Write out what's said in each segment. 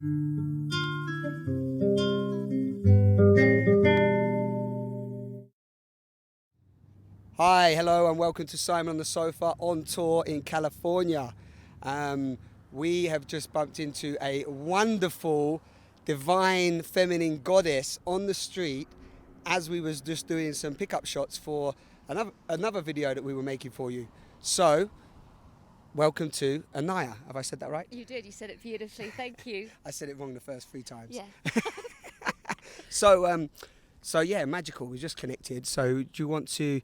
Hi, hello, and welcome to Simon on the Sofa on tour in California. We have just bumped into a wonderful, divine, feminine goddess on the street as we was just doing some pickup shots for another video that we were making for you. So, welcome to Anaya. Have I said that right? You did. You said it beautifully. Thank you. I said it wrong the first 3 times. Yeah. So yeah, magical. We just connected. So do you want to,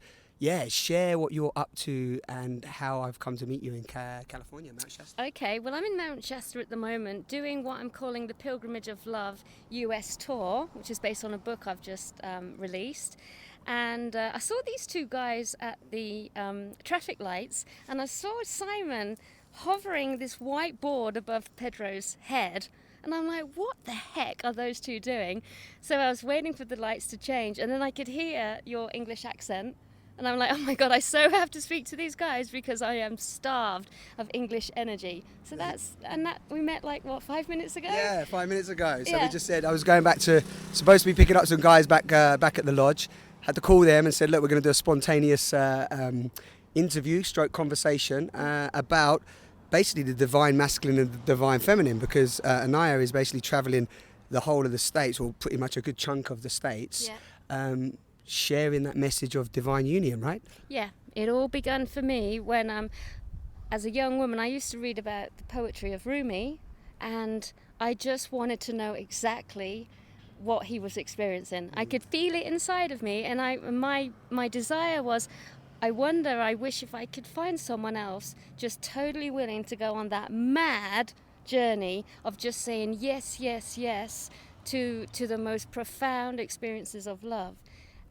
share what you're up to and how I've come to meet you in California, Mount Shasta? Okay. Well, I'm in Mount Shasta at the moment doing what I'm calling the Pilgrimage of Love US tour, which is based on a book I've just released. And I saw these 2 guys at the traffic lights, and I saw Simon hovering this white board above Pedro's head. And I'm like, what the heck are those 2 doing? So I was waiting for the lights to change, and then I could hear your English accent. And I'm like, oh my God, I so have to speak to these guys because I am starved of English energy. So we met 5 minutes ago? Yeah, 5 minutes ago. So Yeah. we just said, I was going back supposed to be picking up some guys back at the lodge. Had to call them and said, look, we're going to do a spontaneous interview, conversation about basically the divine masculine and the divine feminine, because Anaya is basically traveling the whole of the States, or pretty much a good chunk of the States. Yeah. Sharing that message of divine union, right? Yeah, it all begun for me when, as a young woman, I used to read about the poetry of Rumi, and I just wanted to know exactly what he was experiencing. I could feel it inside of me, and my desire was, I wish if I could find someone else just totally willing to go on that mad journey of just saying yes, yes, yes to the most profound experiences of love.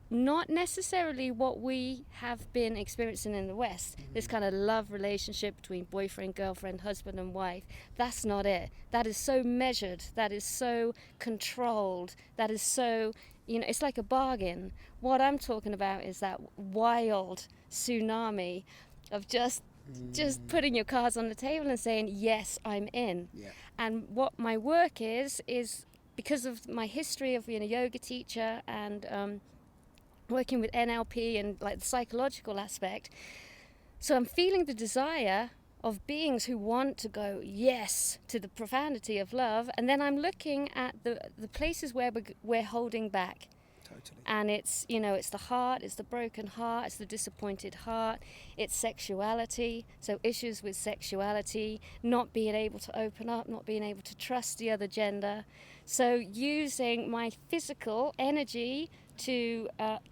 Not necessarily what we have been experiencing in the West, this kind of love relationship between boyfriend, girlfriend, husband and wife. That's not it. That is so measured, that is so controlled, that is so, it's like a bargain. What I'm talking about is that wild tsunami of just putting your cards on the table and saying, yes, I'm in. Yeah. And what my work is because of my history of being a yoga teacher and working with NLP and the psychological aspect. So I'm feeling the desire of beings who want to go yes to the profundity of love, and then I'm looking at the places where we're holding back. Totally. And it's, it's the heart, it's the broken heart, it's the disappointed heart, it's sexuality, so issues with sexuality, not being able to open up, not being able to trust the other gender. So using my physical energy to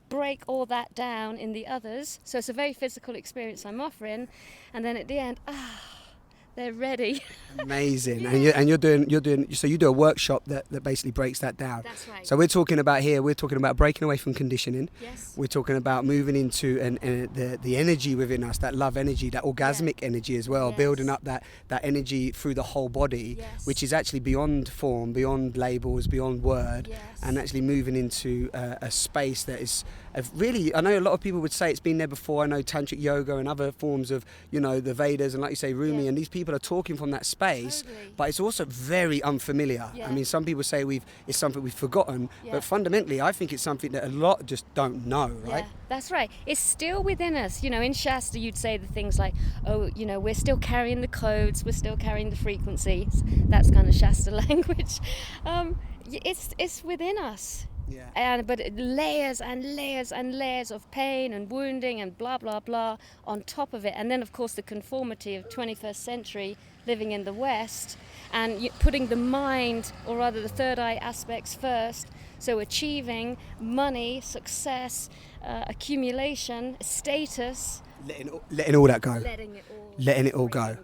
break all that down in the others. So it's a very physical experience I'm offering, and then at the end, they're ready. Amazing. Yeah. And you're doing so you do a workshop that basically breaks that down. That's right. So we're talking about breaking away from conditioning. Yes. We're talking about moving into the energy within us, that love energy, that orgasmic energy as well, Yes. building up that energy through the whole body, Yes. which is actually beyond form, beyond labels, beyond word, Yes. and actually moving into a space that is really, I know a lot of people would say it's been there before. I know tantric yoga and other forms of, the Vedas and like you say, Rumi, Yeah. and these people are talking from that space, Totally. but it's also very unfamiliar. Yeah. I mean, some people say it's something we've forgotten, Yeah. but fundamentally I think it's something that a lot just don't know, right? Yeah, that's right. It's still within us. In Shasta you'd say the things like, we're still carrying the codes, we're still carrying the frequencies. That's kind of Shasta language. It's within us. Yeah. But layers and layers and layers of pain and wounding and blah, blah, blah on top of it. And then, of course, the conformity of 21st century living in the West and putting the mind, or rather the third eye aspects first. So achieving money, success, accumulation, status. Letting all that go. Letting it all go.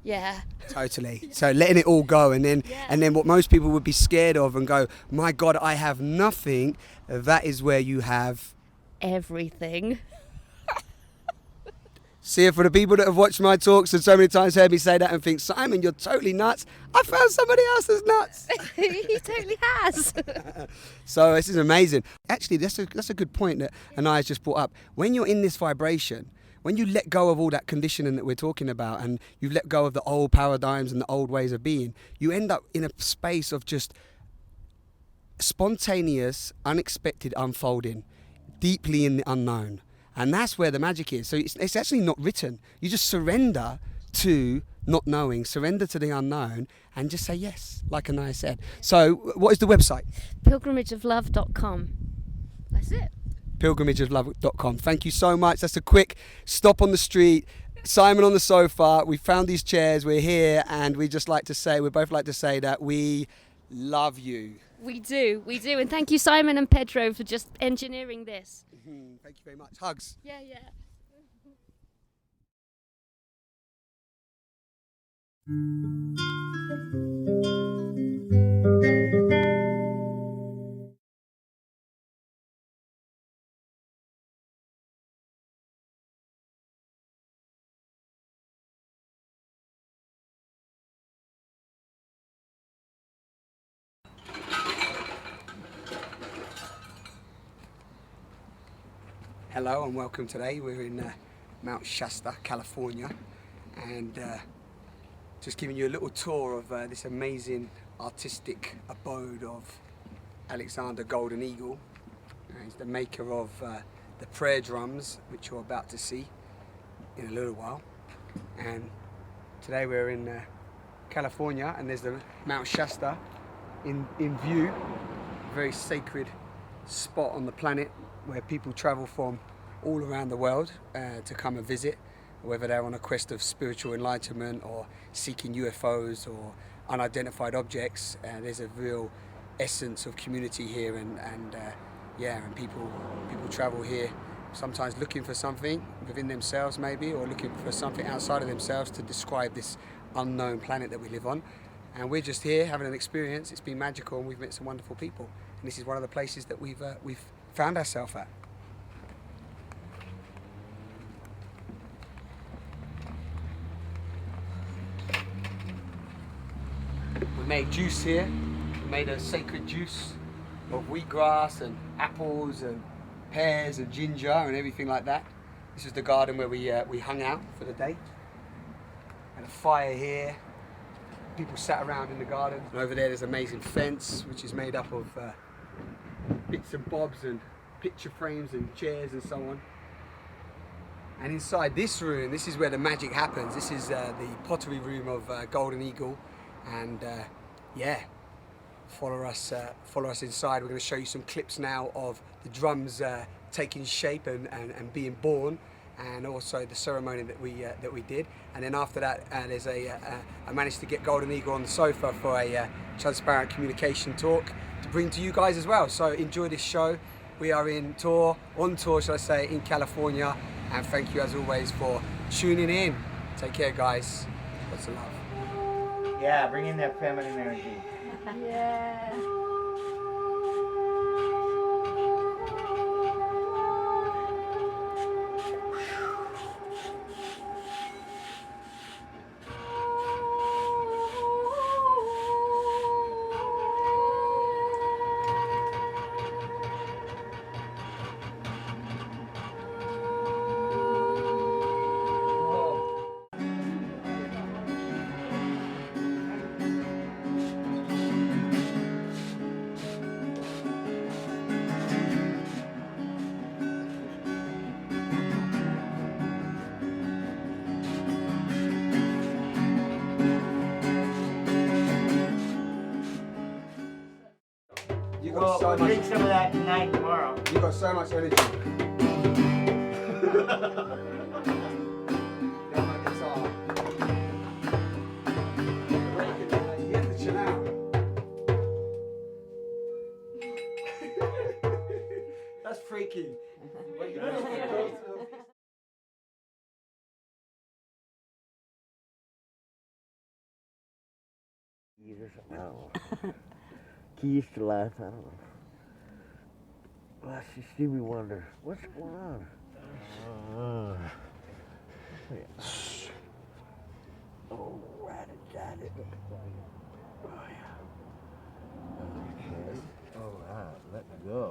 Yeah. Totally. So letting it all go, and then what most people would be scared of and go, my God, I have nothing. That is where you have everything. See, for the people that have watched my talks and so many times heard me say that and think, Simon, you're totally nuts. I found somebody else that's nuts. He totally has. So this is amazing. Actually, that's a good point that Anaya's just brought up. When you're in this vibration, when you let go of all that conditioning that we're talking about, and you've let go of the old paradigms and the old ways of being, you end up in a space of just spontaneous, unexpected unfolding, deeply in the unknown. And that's where the magic is. So it's actually not written. You just surrender to not knowing, surrender to the unknown, and just say yes, like Anaya said. So what is the website? pilgrimageoflove.com. That's it. pilgrimageoflove.com. Thank you so much. That's a quick stop on the street. Simon on the sofa. We found these chairs. We're here, and we both like to say that we love you. We do. And thank you, Simon and Pedro, for just engineering this. Thank you very much. Hugs. Yeah. Hello and welcome today. We're in Mount Shasta, California, and just giving you a little tour of this amazing artistic abode of Alexander Golden Eagle. He's the maker of the prayer drums, which you're about to see in a little while. And today we're in California, and there's the Mount Shasta in view, a very sacred spot on the planet where people travel from all around the world to come and visit, whether they're on a quest of spiritual enlightenment or seeking UFOs or unidentified objects. There's a real essence of community here, and people travel here sometimes looking for something within themselves maybe, or looking for something outside of themselves to describe this unknown planet that we live on. And we're just here having an experience. It's been magical, and we've met some wonderful people. And this is one of the places that we've found ourselves at. We made juice here. We made a sacred juice of wheatgrass and apples and pears and ginger and everything like that. This is the garden where we hung out for the day. And a fire here. People sat around in the garden. And over there's an amazing fence, which is made up of bits and bobs and picture frames and chairs and so on. And inside this room, this is where the magic happens. This is the pottery room of Golden Eagle. And follow us inside. We're going to show you some clips now of the drums taking shape and being born, and also the ceremony that we did. And then after that, I managed to get Golden Eagle on the sofa for a transparent communication talk to bring to you guys as well. So enjoy this show. We are on tour, should I say, in California. And thank you as always for tuning in. Take care, guys. Lots of love. Yeah, bring in that feminine energy. Yeah. We'll drink some of that tonight, tomorrow. You got so much energy. That's freaking. Keys to life, I don't know. Well, she see me wonder, what's going on? Oh, rat-a-tat-it. Oh, yeah. Okay. All right, let go.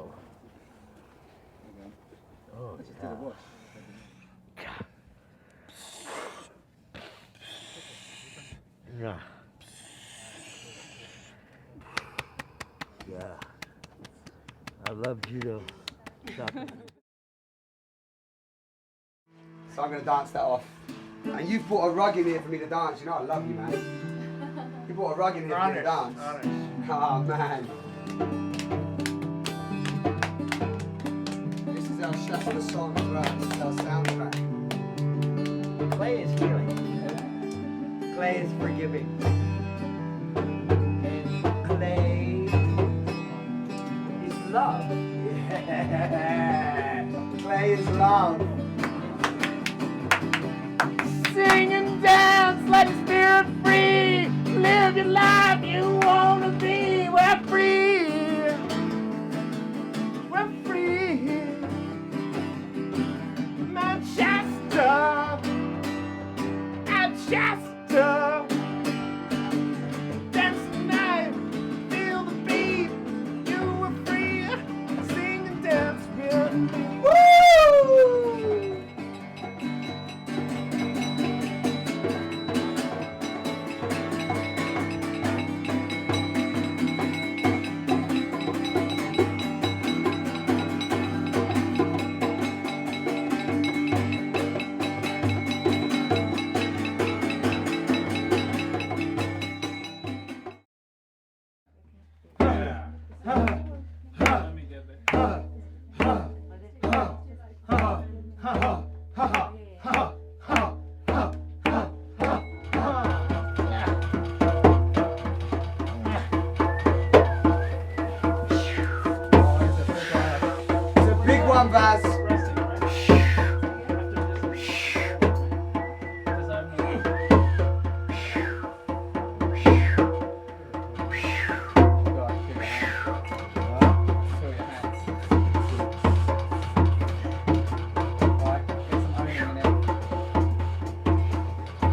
Oh, yeah. love judo. Sutton. So I'm going to dance that off. And you've brought a rug in here for me to dance. You know I love you, man. You brought a rug in here for me to dance. Oh, man. This is our Shasta song as well. This is our soundtrack. Clay is healing. Clay is forgiving. And clay is love. Yeah. Clay is love. Sing and dance, let your spirit free. Live your life you wanna be. We're free. We're free. Mount Shasta. Mount Shasta. Dance the night, feel the beat. You were free. Sing and dance with me. Woo! Vaz.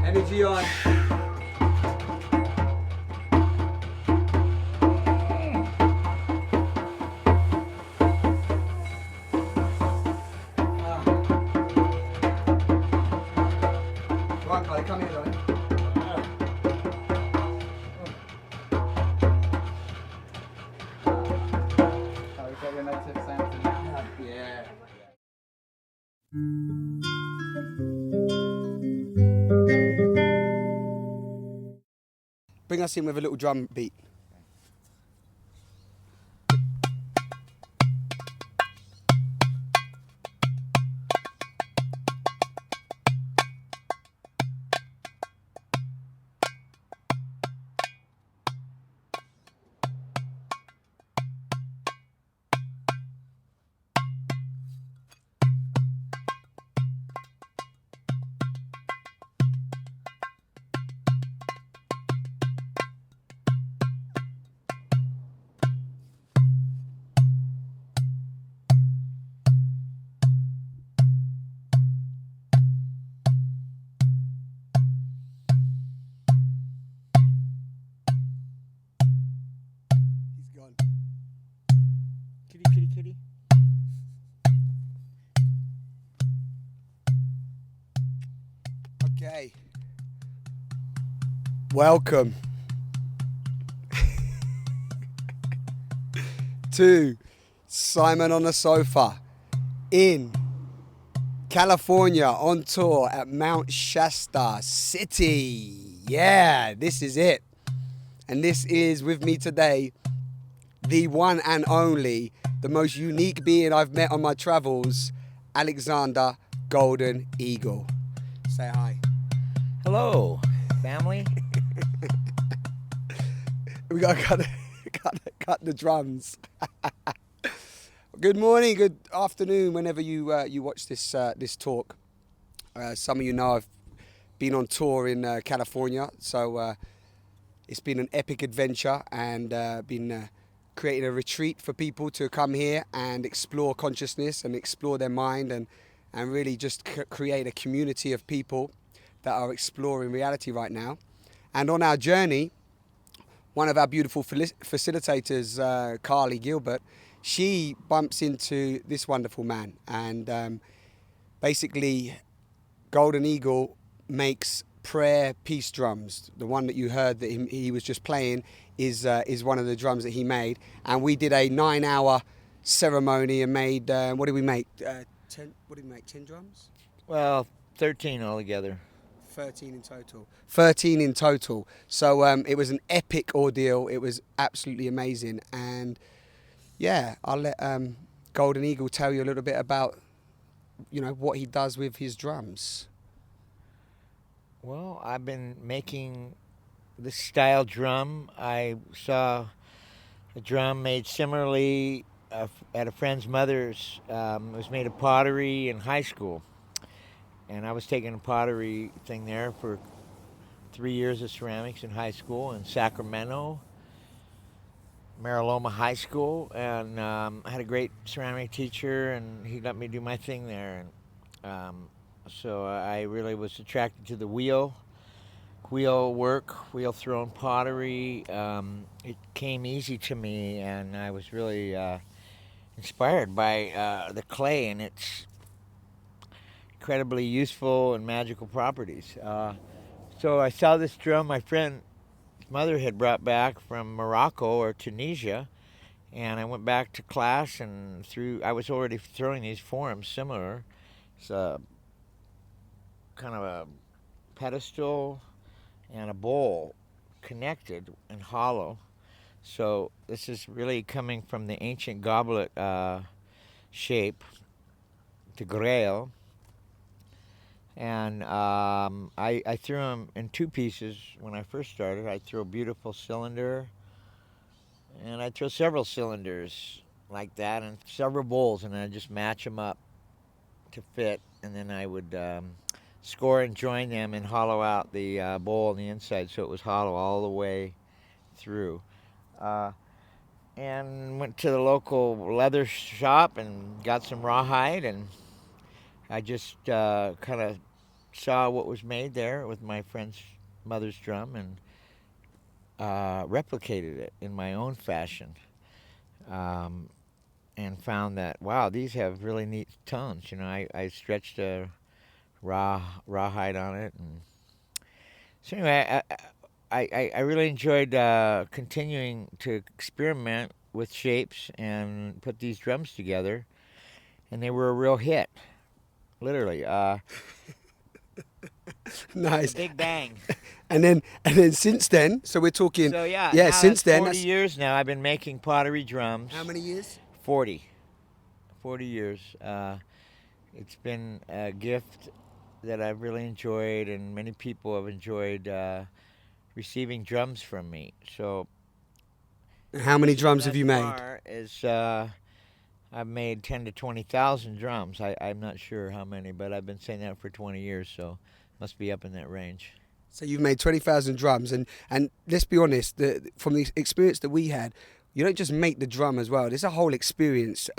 Energy on. Come here, darling. Yeah. Bring us in with a little drum beat. Kitty. Okay. Welcome to Simon on the Sofa in California on tour at Mount Shasta City. Yeah, this is it. And this is with me today, the one and only, the most unique being I've met on my travels, Alexander Golden Eagle. Say hi. Hello, family. We gotta cut the drums. Good morning, good afternoon, whenever you watch this talk. Some of you know I've been on tour in California, so it's been an epic adventure, and been creating a retreat for people to come here and explore consciousness and explore their mind, and really just create a community of people that are exploring reality right now. And on our journey, one of our beautiful facilitators, Carly Gilbert, she bumps into this wonderful man, and basically Golden Eagle makes prayer peace drums. The one that you heard that he was just playing is one of the drums that he made, and we did a 9-hour ceremony and made, what did we make? 10, what did we make, 10 drums? Well, 13 altogether. 13 in total. 13 in total. So it was an epic ordeal. It was absolutely amazing. And yeah, I'll let Golden Eagle tell you a little bit about, what he does with his drums. Well, I've been making this style drum. I saw a drum made similarly at a friend's mother's. It was made of pottery in high school. And I was taking a pottery thing there for 3 years of ceramics in high school in Sacramento, Mariloma High School. And I had a great ceramic teacher, and he let me do my thing there. And so I really was attracted to the wheel work, wheel thrown pottery. It came easy to me, and I was really inspired by the clay and its incredibly useful and magical properties. So I saw this drum my friend's mother had brought back from Morocco or Tunisia, and I went back to class, and I was already throwing these forms similar. It's a kind of a pedestal and a bowl connected and hollow. So this is really coming from the ancient goblet shape, the grail. And I threw them in two pieces when I first started. I threw a beautiful cylinder, and I throw several cylinders like that, and several bowls, and I just match them up to fit, and then I would score and join them and hollow out the bowl on the inside so it was hollow all the way through. And went to the local leather shop and got some rawhide, and I just kind of saw what was made there with my friend's mother's drum and replicated it in my own fashion, and found that, wow, these have really neat tones. I stretched a rawhide on it, and so anyway, I really enjoyed continuing to experiment with shapes and put these drums together, and they were a real hit. Literally. Nice. Big bang. And then since then, so we're talking. So yeah. Since then, 40 years now, I've been making pottery drums. How many years? 40 years. It's been a gift that I've really enjoyed, and many people have enjoyed receiving drums from me. So. How many drums have you made? I've made 10 to 20,000 drums. I'm not sure how many, but I've been saying that for 20 years, so must be up in that range. So you've made 20,000 drums, and let's be honest, from the experience that we had, you don't just make the drum as well. There's a whole experience.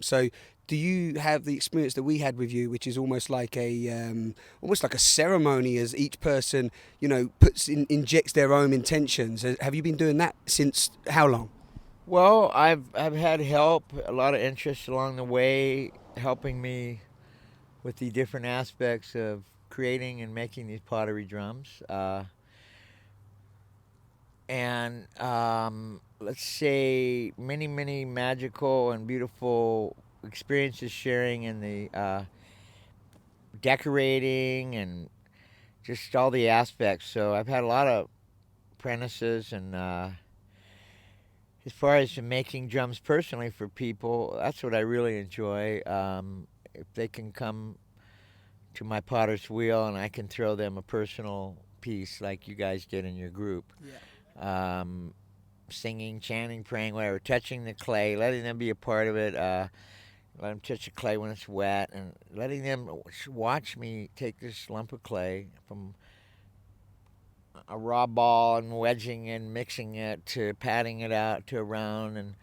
So do you have the experience that we had with you, which is almost like a ceremony, as each person, injects their own intentions? Have you been doing that since how long? Well, I've had help, a lot of interest along the way, helping me with the different aspects of creating and making these pottery drums. And let's say many, many magical and beautiful experiences sharing in the decorating and just all the aspects. So I've had a lot of apprentices, and as far as making drums personally for people, that's what I really enjoy. If they can come to my potter's wheel and I can throw them a personal piece like you guys did in your group. Yeah. Singing, chanting, praying, whatever, touching the clay, letting them be a part of it, let them touch the clay when it's wet, and letting them watch me take this lump of clay from a raw ball and wedging and mixing it to patting it out to a round and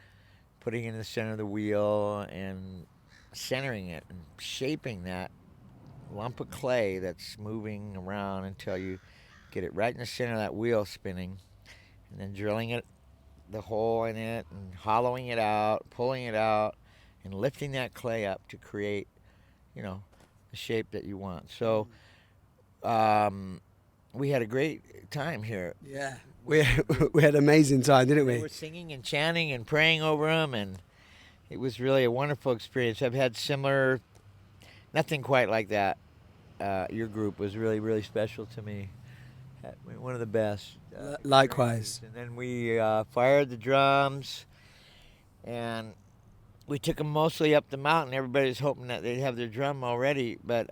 putting it in the center of the wheel and centering it and shaping that lump of clay that's moving around until you get it right in the center of that wheel spinning, and then drilling it, the hole in it, and hollowing it out, pulling it out, and lifting that clay up to create, the shape that you want. So we had a great time here. it was really a wonderful experience. I've had similar, nothing quite like that. Your group was really, really special to me. One of the best. Likewise. And then we fired the drums, and we took them mostly up the mountain. Everybody was hoping that they'd have their drum already, but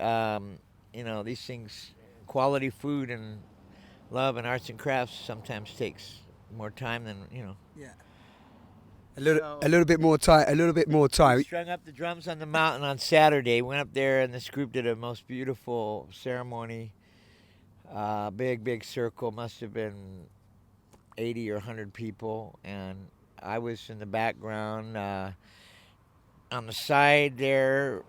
these things, quality food and love and arts and crafts sometimes takes more time than. Yeah. A little bit more time. A little bit more time. We strung up the drums on the mountain on Saturday. Went up there, and this group did a most beautiful ceremony. Big circle. Must have been 80 or 100 people, and I was in the background on the side there,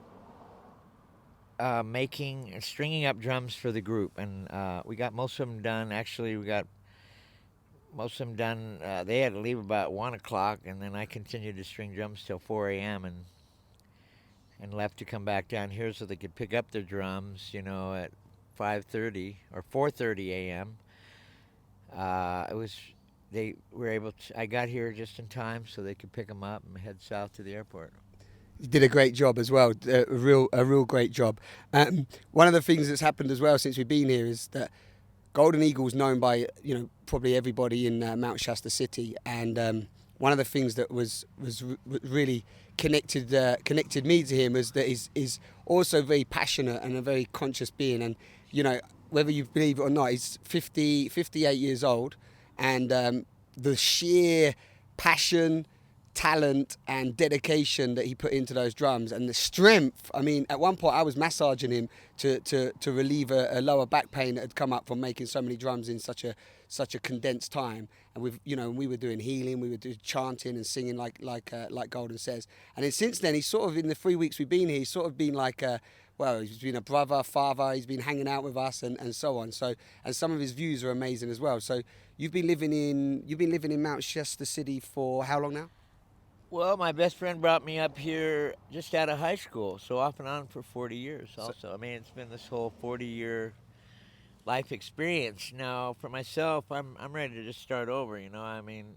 stringing up drums for the group, and we got most of them done. Actually, we got most of them done. They had to leave about 1 o'clock, and then I continued to string drums till 4 a.m. and left to come back down here so they could pick up their drums, at 5:30 or 4:30 a.m. They were able to. I got here just in time so they could pick them up and head south to the airport. You did a great job as well. A real great job. One of the things that's happened as well since we've been here is that Golden Eagle is known by probably everybody in Mount Shasta City, and one of the things that was really connected me to him was that he's also very passionate and a very conscious being, and whether you believe it or not, he's 58 years old, and the sheer passion, talent and dedication that he put into those drums and the strength. I mean, at one point I was massaging him to relieve a lower back pain that had come up from making so many drums in such a condensed time. And we were doing healing, we were doing chanting and singing like Golden says. And then since then, he's sort of, in the 3 weeks we've been here, he's sort of been like he's been a brother, father, he's been hanging out with us and so on. So, and some of his views are amazing as well. So you've been living in Mount Shasta City for how long now? Well, my best friend brought me up here just out of high school, so off and on for 40 years also. I mean, it's been this whole 40-year life experience. Now, for myself, I'm ready to just start over, I mean,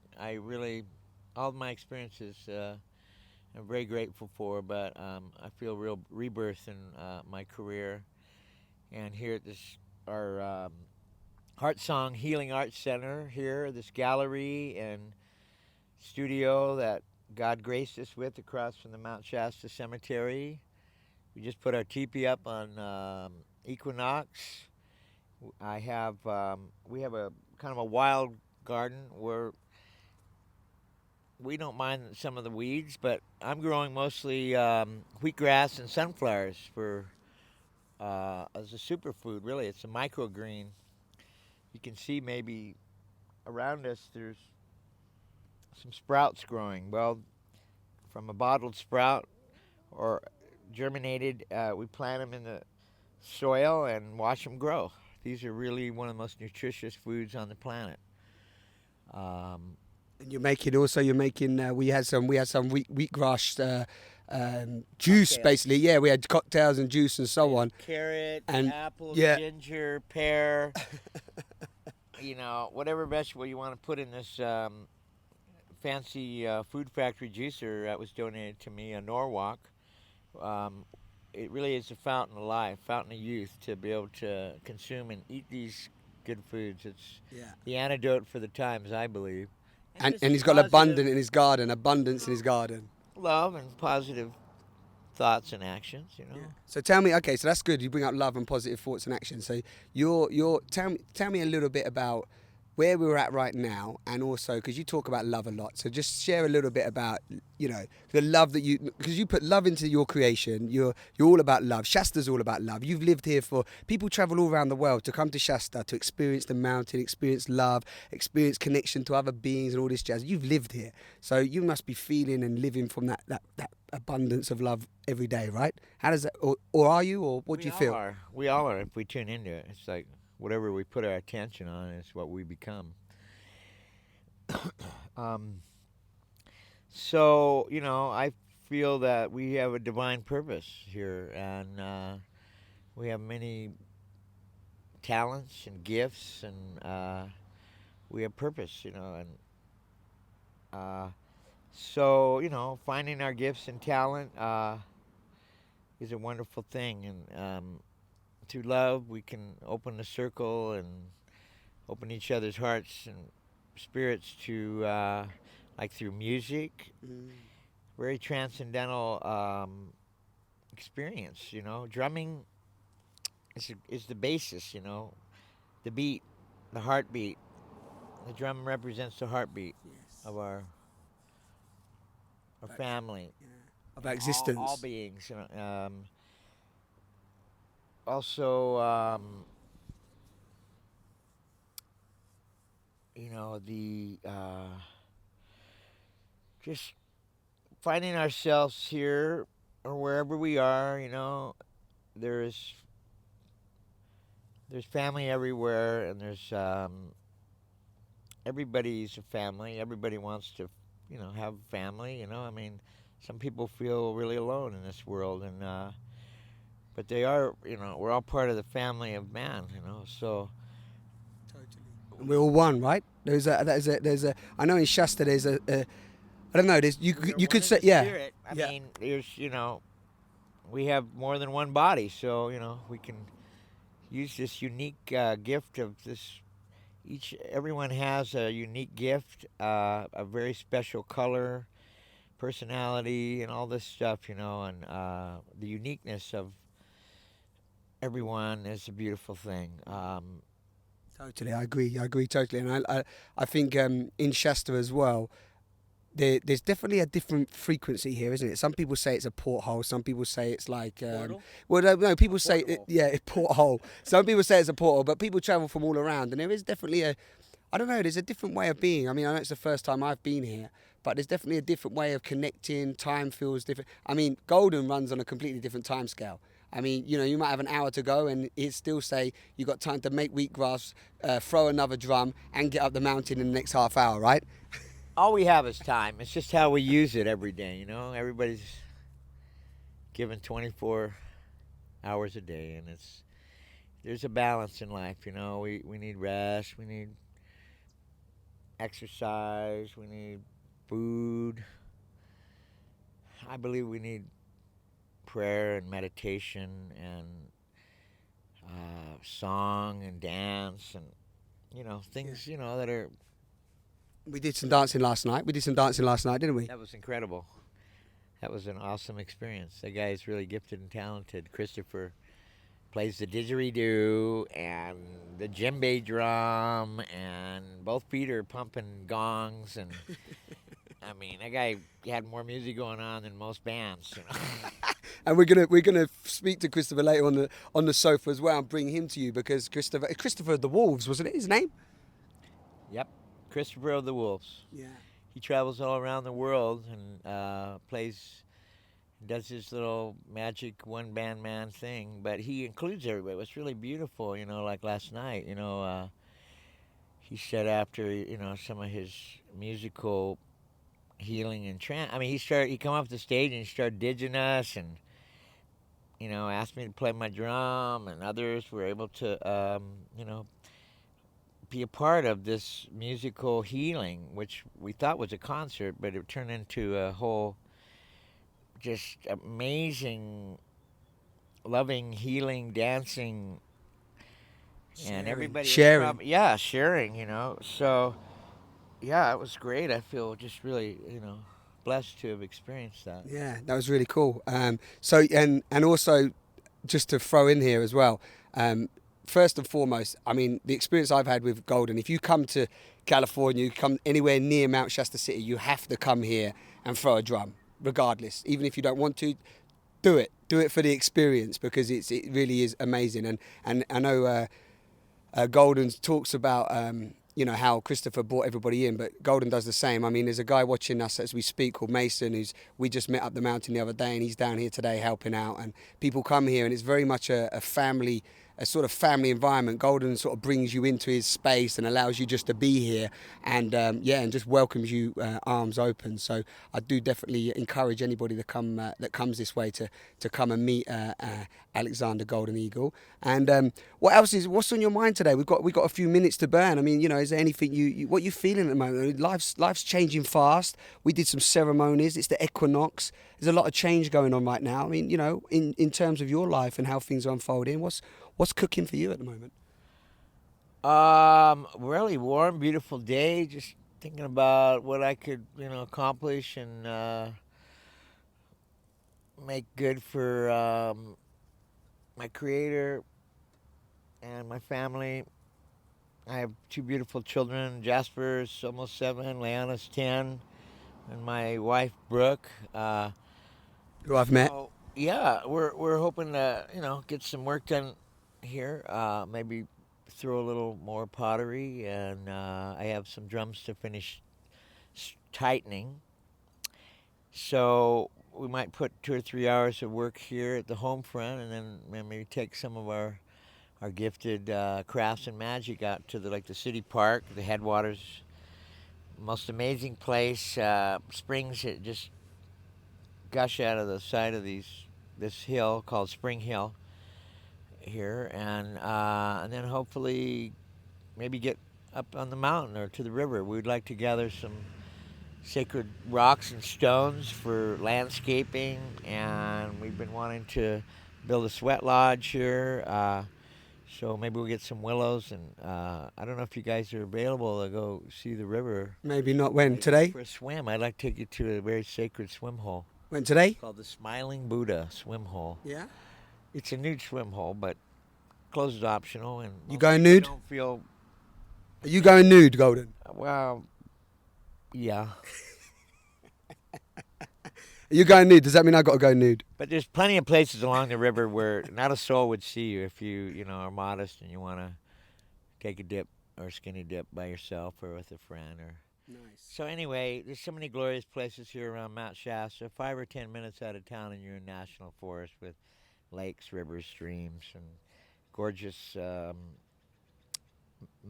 all of my experiences I'm very grateful for, but I feel real rebirth in my career. And here at our Heart Song Healing Arts Center here, this gallery and studio that God graced us with across from the Mount Shasta Cemetery. We just put our teepee up on Equinox. We have a kind of a wild garden where we don't mind some of the weeds, but I'm growing mostly wheatgrass and sunflowers as a superfood. Really, it's a microgreen. You can see maybe around us there's some sprouts growing. Well, from a bottled sprout or germinated, we plant them in the soil and watch them grow. These are really one of the most nutritious foods on the planet. And you're making we had some wheatgrass juice, Cocktails. basically. Yeah, we had cocktails and juice and so on. Carrot, And apple, yeah. ginger, pear. Whatever vegetable you want to put in this fancy food factory juicer that was donated to me in Norwalk. It really is a fountain of life, fountain of youth, to be able to consume and eat these good foods. It's the antidote for the times, I believe. And he's got abundance in his garden. Love and positive thoughts and actions, Yeah. So tell me, okay, so that's good. You bring up love and positive thoughts and actions. So tell me a little bit about where we're at right now, and also because you talk about love a lot. So just share a little bit about the love that because you put love into your creation. You're all about love. Shasta's all about love. You've lived here people travel all around the world to come to Shasta to experience the mountain, experience love, experience connection to other beings and all this jazz. You've lived here, so you must be feeling and living from that abundance of love every day, right? How does that, or are you, or what do you feel? We all are if we tune into it. It's like whatever we put our attention on is what we become. So, I feel that we have a divine purpose here, and we have many talents and gifts, and we have purpose, and So, finding our gifts and talent is a wonderful thing. And through love, we can open the circle and open each other's hearts and spirits to, like through music, very transcendental experience. Drumming is the basis. The beat, the heartbeat. The drum represents the heartbeat of our family, of our existence. all beings. Also, the just finding ourselves here or wherever we are. There's family everywhere, and there's everybody's a family. Everybody wants to, have family. Some people feel really alone in this world, and but they are, we're all part of the family of man. So. Totally. We're all one, right? There's a. I know in Shasta there's a I don't know. There's you could say Spirit. I mean, there's we have more than one body, so we can use this unique gift of this. Everyone has a unique gift, a very special color, personality, and all this stuff, and the uniqueness of everyone is a beautiful thing. Totally, I agree totally, and I think in Shasta as well, there's definitely a different frequency here, isn't it? Some people say it's a porthole. Some people say it's like well, no, people say a porthole. Some people say it's a porthole, but people travel from all around, and there is definitely I don't know, there's a different way of being. I mean, I know it's the first time I've been here, but there's definitely a different way of connecting. Time feels different. I mean, Golden runs on a completely different time scale. I mean, you might have an hour to go, and he'd still say you got time to make wheatgrass, throw another drum, and get up the mountain in the next half hour, right? All we have is time. It's just how we use it every day, Everybody's given 24 hours a day, and there's a balance in life, We need rest, we need exercise, we need food. I believe we need prayer and meditation and song and dance and, things, that are... We did some dancing last night. Didn't we? That was incredible. That was an awesome experience. That guy is really gifted and talented. Christopher plays the didgeridoo and the djembe drum, and both feet are pumping gongs. And I mean, that guy had more music going on than most bands. And we're gonna speak to Christopher later on the sofa as well, and bring him to you, because Christopher of the Wolves, wasn't it his name? Yep. Christopher of the Wolves. Yeah. He travels all around the world and does his little magic one-band man thing, but he includes everybody. It was really beautiful, like last night, he said after, some of his musical healing and trance. I mean, he come off the stage and he started digging us and, asked me to play my drum, and others were able to, be a part of this musical healing, which we thought was a concert, but it turned into a whole just amazing, loving, healing, dancing, and everybody sharing. Sharing, So, yeah, it was great. I feel just really, blessed to have experienced that. Yeah, that was really cool. So, and also, just to throw in here as well, first and foremost, I mean, the experience I've had with Golden, if you come to California, you come anywhere near Mount Shasta City, you have to come here and throw a drum, regardless. Even if you don't want to, do it. Do it for the experience, because it really is amazing. And I know Golden talks about, how Christopher brought everybody in, but Golden does the same. I mean, there's a guy watching us as we speak called Mason, we just met up the mountain the other day, and he's down here today helping out. And people come here, and it's very much a family a sort of family environment. Golden sort of brings you into his space and allows you just to be here, and and just welcomes you arms open. So I do definitely encourage anybody that comes this way to come and meet Alexander Golden Eagle. And what's on your mind today? We've got a few minutes to burn. I mean, is there anything what you feeling at the moment? Life's changing fast. We did some ceremonies. It's the equinox. There's a lot of change going on right now. I mean, in terms of your life and how things are unfolding, what's cooking for you at the moment? Really warm, beautiful day. Just thinking about what I could, accomplish and make good for my creator and my family. I have 2 beautiful children. Jasper's almost 7, Leanna's 10, and my wife Brooke. Who I've met. Yeah, we're hoping to get some work done here. Maybe throw a little more pottery, and I have some drums to finish tightening. So we might put 2 or 3 hours of work here at the home front, and then maybe take some of our gifted crafts and magic out to the city park, the headwaters. Most amazing place. Springs that just gush out of the side of this hill called Spring Hill here, and then hopefully maybe get up on the mountain or to the river. We'd like to gather some sacred rocks and stones for landscaping, and we've been wanting to build a sweat lodge here, so maybe we'll get some willows, and I don't know if you guys are available to go see the river. Maybe not. When? Today? For a swim. I'd like to take you to a very sacred swim hole. When? Today? It's called the Smiling Buddha swim hole. Yeah. It's a nude swim hole, but closed optional. And you going nude? Don't feel. Are you going nude, Golden? Well, yeah. Are you going nude? Does that mean I got to go nude? But there's plenty of places along the river where not a soul would see you if you are modest and you want to take a dip or skinny dip by yourself or with a friend or. Nice. So anyway, there's so many glorious places here around Mount Shasta. 5 or 10 minutes out of town, and you're in national forest with lakes, rivers, streams, and gorgeous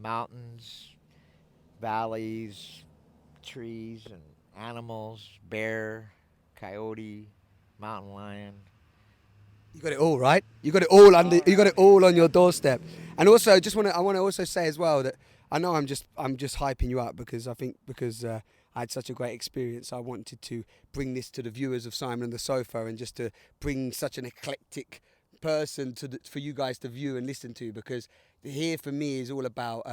mountains, valleys, trees, and animals, bear, coyote, mountain lion. You got it all, right? You got it all You got it all on your doorstep. And also, I want to also say as well that I know I'm just hyping you up because I had such a great experience. I wanted to bring this to the viewers of Simon and the Sofa, and just to bring such an eclectic person for you guys to view and listen to, because here for me is all about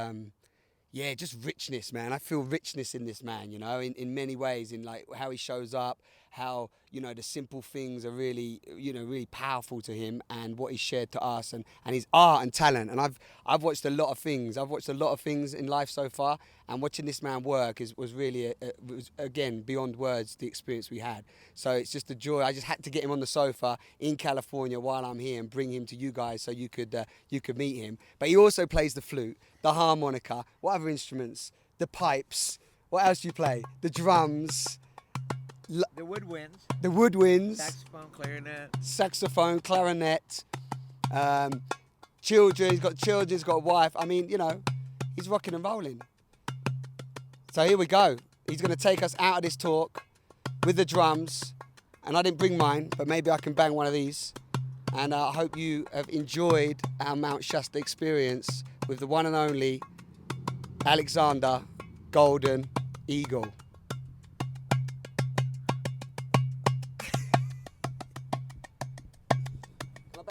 just richness, man. I feel richness in this man, in many ways, in like how he shows up, how the simple things are really really powerful to him, and what he shared to us, and his art and talent. And I've watched a lot of things. I've watched a lot of things in life so far, and watching this man work was really was again beyond words the experience we had. So it's just a joy. I just had to get him on the sofa in California while I'm here and bring him to you guys so you could meet him. But he also plays the flute, the harmonica, what other instruments, the pipes. What else do you play? The drums. The woodwinds. The woodwinds. Saxophone, clarinet. Children. He's got children. He's got a wife. I mean, he's rocking and rolling. So here we go. He's going to take us out of this talk with the drums. And I didn't bring mine, but maybe I can bang one of these. And I hope you have enjoyed our Mount Shasta experience with the one and only Alexander Golden Eagle.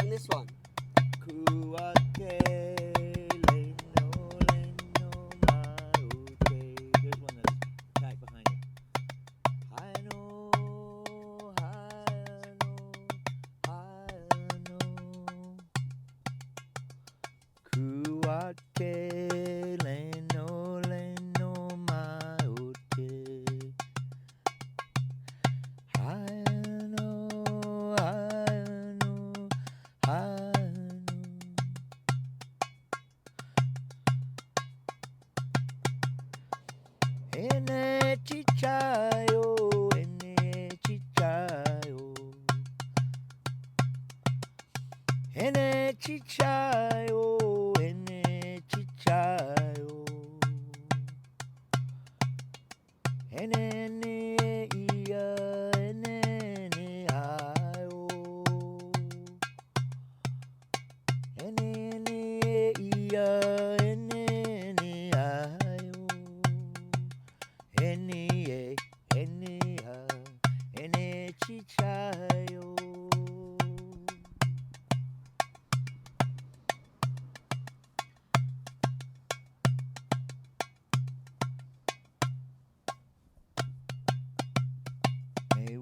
This one. There's one that's tight behind you. I know. Kuate leno maote. Ene chichayo, ene chichayo, ene chichayo. May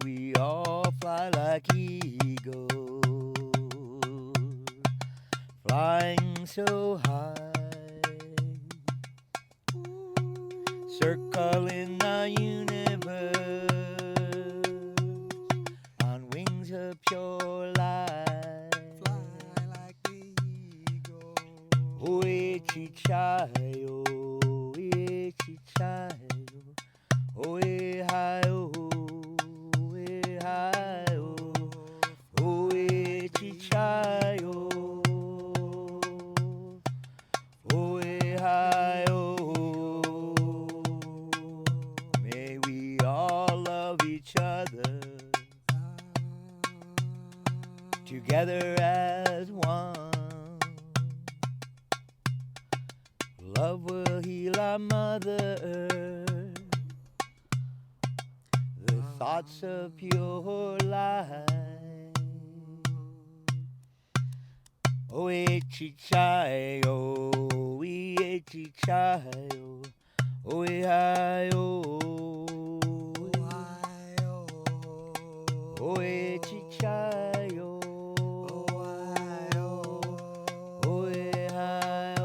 we all fly like eagles, flying so high, circling the universe on wings of pure light. Fly like the eagle. Oe chichayo, oe chichayo, oe hayo, oe hayo, oe chichayo, oe hayo. May we all love each other together as one. Love will heal our Mother Earth. The thoughts of pure light. Oe chichayo, oe chichayo, oe hayo, oe chichayo, oe hayo.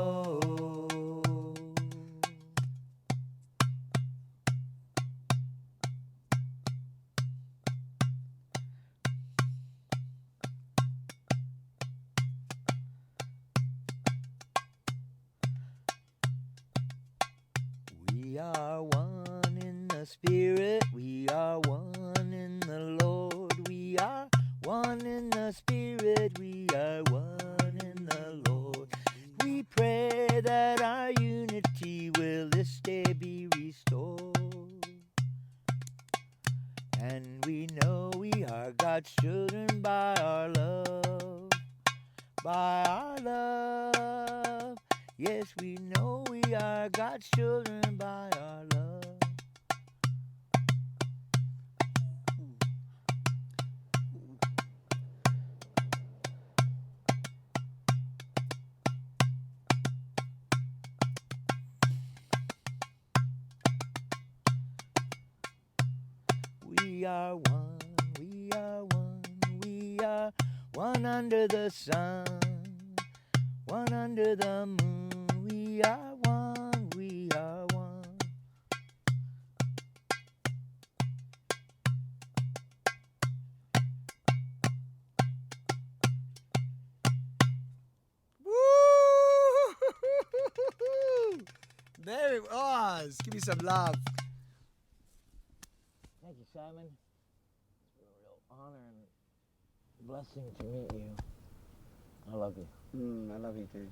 We are one in the Spirit, we are one in the Lord. We are one in the Spirit, we are one in the Lord. We pray that our unity will this day be restored. And we know we are God's children by our love, by our love. Yes, we know we are God's children by our love. We are one, we are one, we are one under the sun, one under the moon. We are one, we are one. Woo! There it was. Give me some love. Thank you, Simon. It's a real honor and blessing to meet you. I love you. I love you too.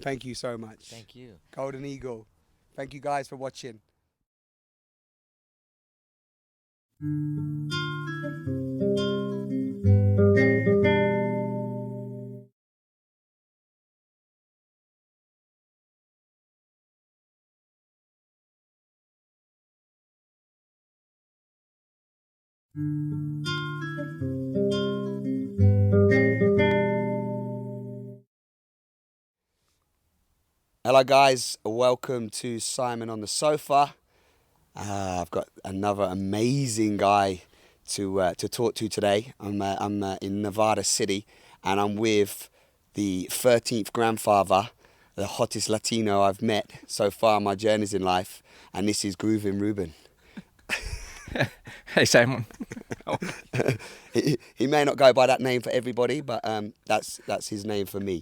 Thank you so much. Thank you. Golden Eagle. Thank you guys for watching. Hello guys, welcome to Simon on the Sofa. I've got another amazing guy to talk to today. I'm in Nevada City and I'm with the 13th grandfather, the hottest Latino I've met so far in my journeys in life, and this is Groovin' Ruben. Hey Simon. He may not go by that name for everybody, but that's his name for me.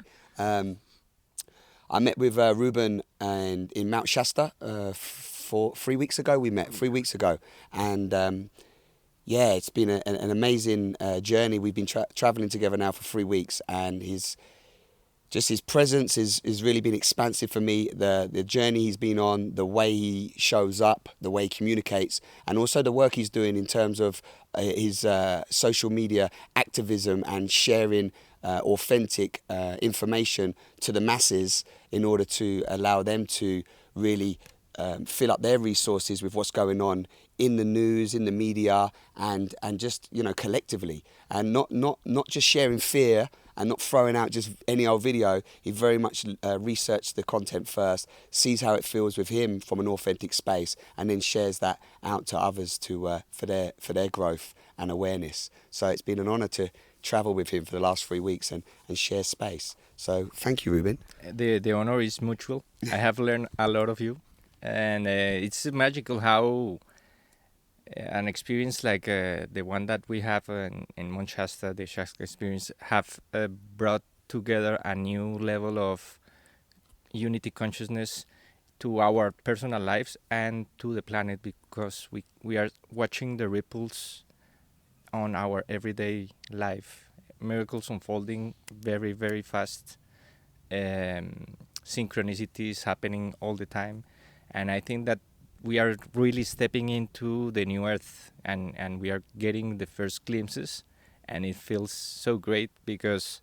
I met with Ruben in Mount Shasta 3 weeks ago. We met 3 weeks ago, and yeah, it's been an amazing journey. We've been traveling together now for 3 weeks, and his presence is really been expansive for me. The journey he's been on, the way he shows up, the way he communicates, and also the work he's doing in terms of his social media activism and sharing authentic information to the masses in order to allow them to really fill up their resources with what's going on in the news, in the media, and just, you know, collectively, and not just sharing fear and not throwing out just any old video. He very much researched the content first, sees how it feels with him from an authentic space, and then shares that out to others to for their growth and awareness. So it's been an honor to travel with him for the last 3 weeks and share space. So thank you, Ruben. The honor is mutual. I have learned a lot of you, and it's magical how an experience like the one that we have in Mount Shasta, the Shasta experience, have brought together a new level of unity consciousness to our personal lives and to the planet, because we are watching the ripples on our everyday life, miracles unfolding very, very fast, synchronicities happening all the time, and I think that we are really stepping into the new earth, and we are getting the first glimpses, and it feels so great because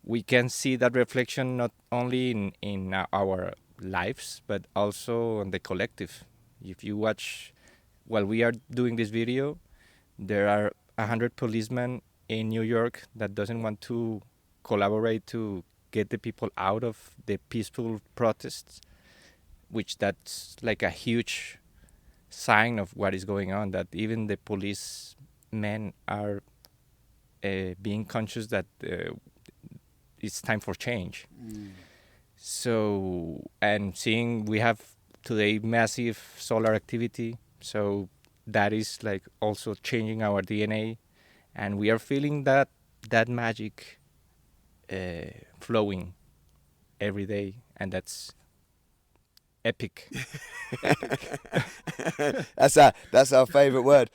we can see that reflection not only in our lives but also on the collective. If you watch while we are doing this video, there are 100 policemen in New York that doesn't want to collaborate to get the people out of the peaceful protests, which that's like a huge sign of what is going on, that even the policemen are being conscious that it's time for change. So, and seeing we have today massive solar activity, so that is like also changing our DNA, and we are feeling that magic flowing every day, and that's epic. That's our favorite word.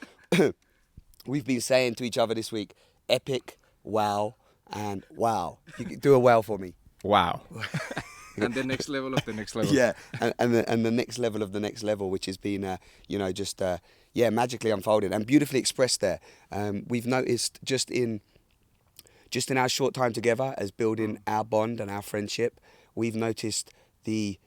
We've been saying to each other this week, epic, wow, and wow. You can do a wow for me. Wow. And the next level of the next level. Yeah, and the next level of the next level, which has been, just magically unfolded and beautifully expressed there. We've noticed just in our short time together as building our bond and our friendship, we've noticed the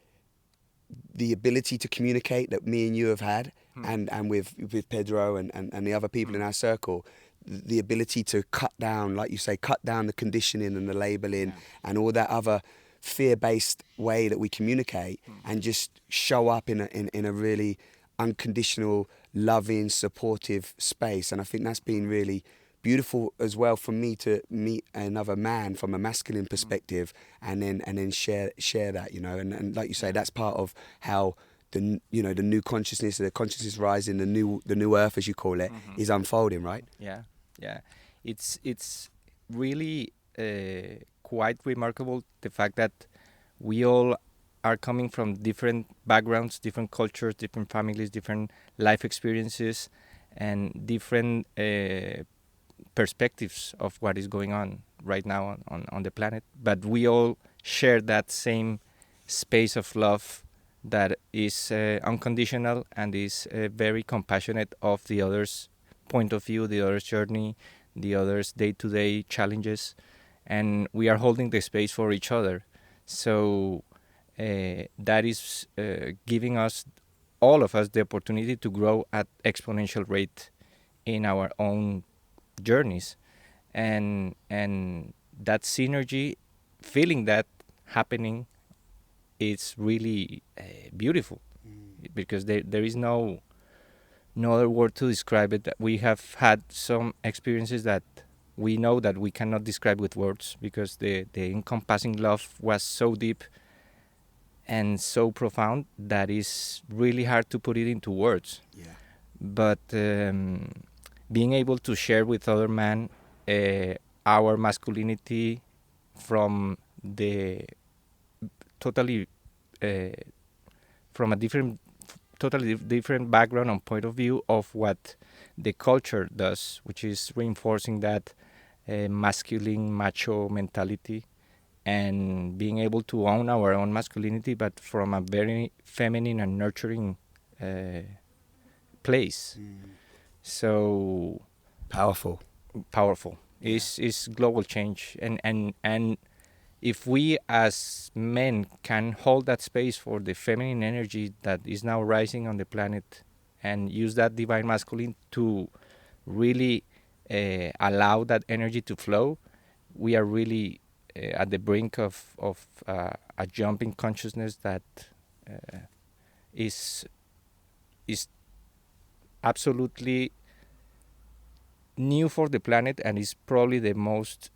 ability to communicate that me and you have had, and with Pedro and the other people in our circle, the ability to cut down, like you say, cut down the conditioning and the labeling and all that other fear-based way that we communicate, and just show up in a really unconditional, loving, supportive space. And I think that's been really beautiful as well for me to meet another man from a masculine perspective, and then share that, and like you say, that's part of how the new consciousness, the consciousness rising, the new earth, as you call it, is unfolding, right? Yeah. It's really quite remarkable, the fact that we all are coming from different backgrounds, different cultures, different families, different life experiences, and different perspectives of what is going on right now on the planet. But we all share that same space of love that is unconditional and is very compassionate of the other's point of view, the other's journey, the other's day-to-day challenges, and we are holding the space for each other. So that is giving us, all of us, the opportunity to grow at exponential rate in our own journeys, and that synergy, feeling that happening, is really beautiful, because there is no other word to describe it. We have had some experiences that we know that we cannot describe with words, because the encompassing love was so deep and so profound that is really hard to put it into words. Yeah. But being able to share with other men our masculinity from the totally from a totally different background and point of view of what the culture does, which is reinforcing that masculine, macho mentality, and being able to own our own masculinity, but from a very feminine and nurturing place. So Powerful. Is global change, and if we as men can hold that space for the feminine energy that is now rising on the planet, and use that divine masculine to really allow that energy to flow, we are really at the brink of a jump in consciousness that is absolutely new for the planet, and is probably the most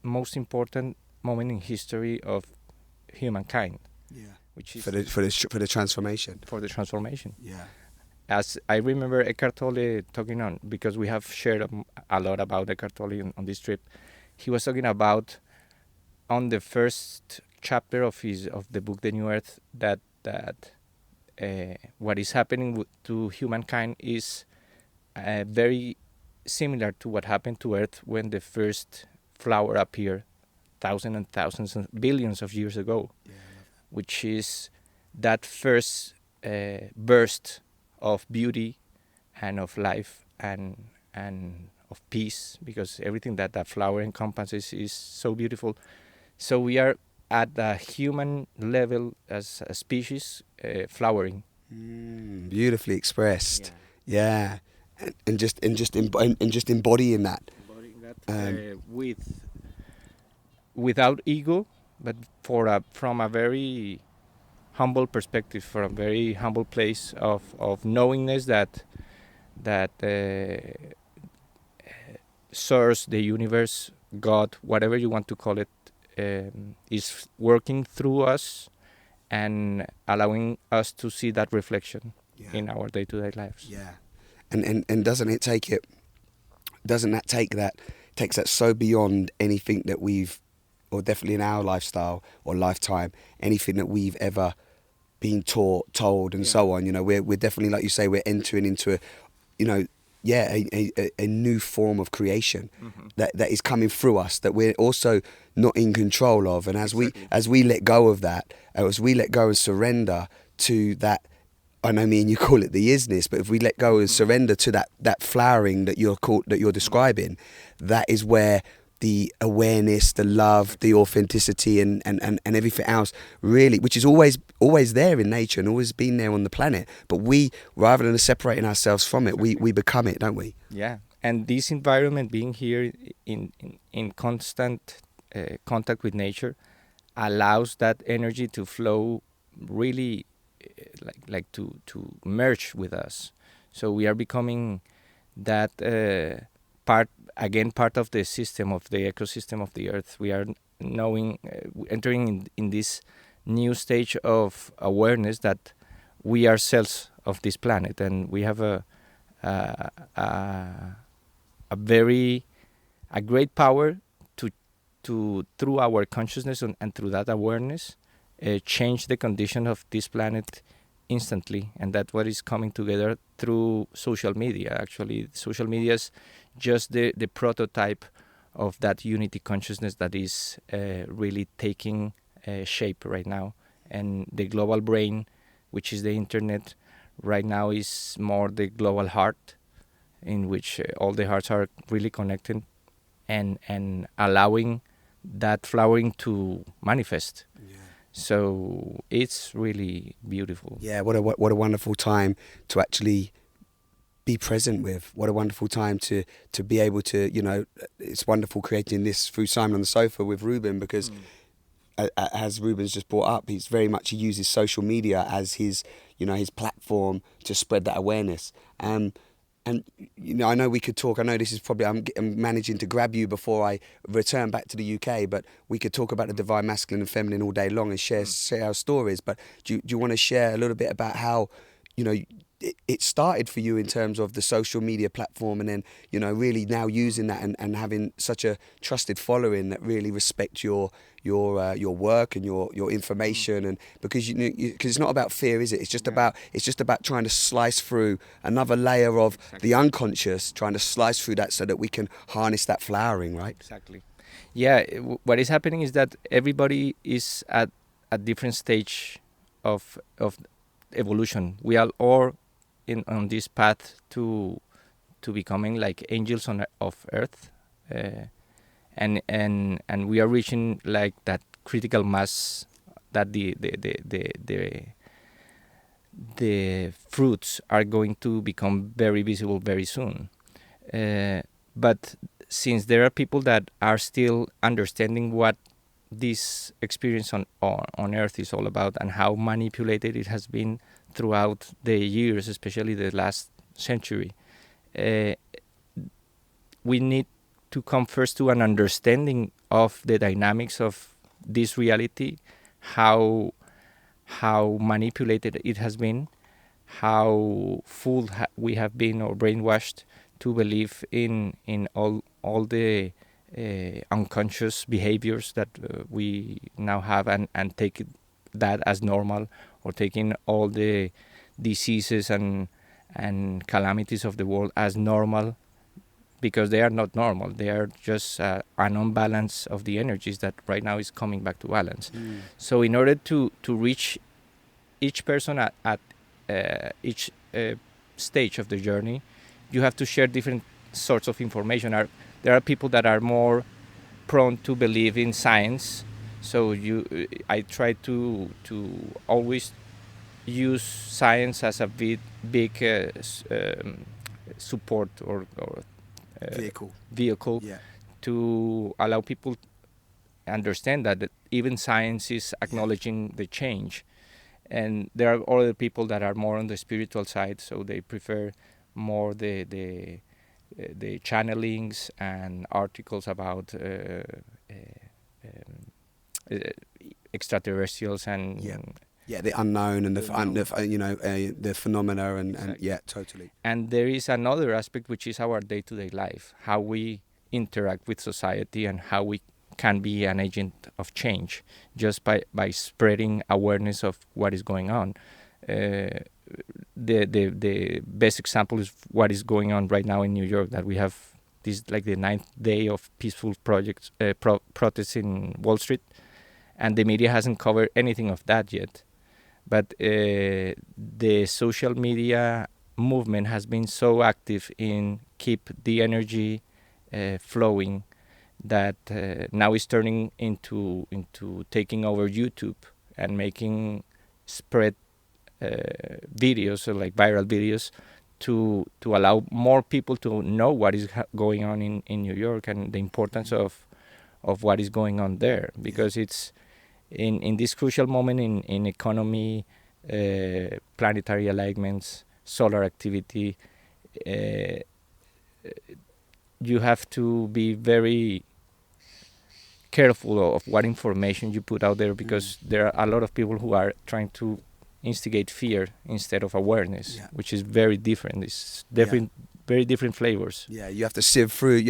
most important moment in history of humankind. Yeah. Which is For the transformation. for the transformation. Yeah. As I remember Eckhart Tolle talking on, because we have shared a lot about Eckhart Tolle on this trip, he was talking about on the first chapter of the book The New Earth that what is happening to humankind is very similar to what happened to Earth when the first flower appeared thousands and thousands and billions of years ago, which is that first burst of beauty and of life and of peace, because everything that flower encompasses is so beautiful. So we are at the human level as a species flowering. Beautifully expressed. Yeah. And just embodying that. Without ego, but from a very humble perspective, from a very humble place of knowingness that source, the universe, God, whatever you want to call it, is working through us and allowing us to see that reflection in our day-to-day lives. Yeah. And takes that so beyond anything that we've, or definitely in our lifestyle or lifetime, anything that we've ever been taught, told, and so on. You know, we're definitely, like you say, we're entering into a new form of creation that is coming through us, that we're also not in control of. And as we let go of that, as we let go and surrender to that, I know me and you call it the isness, but if we let go and surrender to that flowering that you're describing, that is where the awareness, the love, the authenticity, and everything else really, which is always there in nature and always been there on the planet. But we, rather than separating ourselves from it, we become it, don't we? Yeah, and this environment, being here in constant contact with nature, allows that energy to flow really like to merge with us. So we are becoming that part of the system, of the ecosystem of the earth. We are entering in this new stage of awareness that we are cells of this planet, and we have a great power to through our consciousness and through that awareness change the condition of this planet instantly. And that's what is coming together through social media. Actually, social media is just the prototype of that unity consciousness that is really taking shape right now. And the global brain, which is the internet, right now is more the global heart, in which all the hearts are really connected and allowing that flowering to manifest. So it's really beautiful. Yeah, what a wonderful time to actually be present with. What a wonderful time to be able to, it's wonderful creating this through Simon on the Sofa with Ruben, because as Ruben's just brought up, he uses social media as his platform to spread that awareness. And I know we could talk. I know this is probably I'm managing to grab you before I return back to the UK, but we could talk about the divine masculine and feminine all day long and share our stories. But do you want to share a little bit about how it started for you in terms of the social media platform, and then really now using that and having such a trusted following that really respect your work and your information, and because it's not about fear, is it? It's just about trying to slice through another layer of the unconscious, trying to slice through that so that we can harness that flowering, right? Exactly. Yeah, what is happening is that everybody is at a different stage of evolution. We are all on this path to to becoming like angels of earth, and we are reaching like that critical mass that the fruits are going to become very visible very soon. But since there are people that are still understanding what this experience on earth is all about and how manipulated it has been throughout the years, especially the last century, we need to come first to an understanding of the dynamics of this reality, how manipulated it has been, how fooled we have been or brainwashed to believe in all the unconscious behaviors that we now have, and take that as normal, or taking all the diseases and calamities of the world as normal, because they are not normal. They are just an unbalance of the energies that right now is coming back to balance. So in order to reach each person at each stage of the journey, you have to share different sorts of information. There are people that are more prone to believe in science, so I try to always use science as a big support or vehicle to allow people understand that even science is acknowledging the change. And there are other people that are more on the spiritual side, so they prefer more the channelings and articles about extraterrestrials and the unknown and the phenomena and yeah, totally. And there is another aspect, which is our day-to-day life, how we interact with society and how we can be an agent of change just by spreading awareness of what is going on. The best example is what is going on right now in New York, that we have this like the 9th day of peaceful protests in Wall Street, and the media hasn't covered anything of that yet. But the social media movement has been so active in keep the energy flowing that now is turning into taking over YouTube and making spread videos, so like viral videos, to allow more people to know what is going on in New York and the importance of what is going on there, because it's in this crucial moment in economy, planetary alignments, solar activity. You have to be very careful of what information you put out there, because there are a lot of people who are trying to instigate fear instead of awareness, which is very different. It's very different flavors. Yeah, you have to sieve through,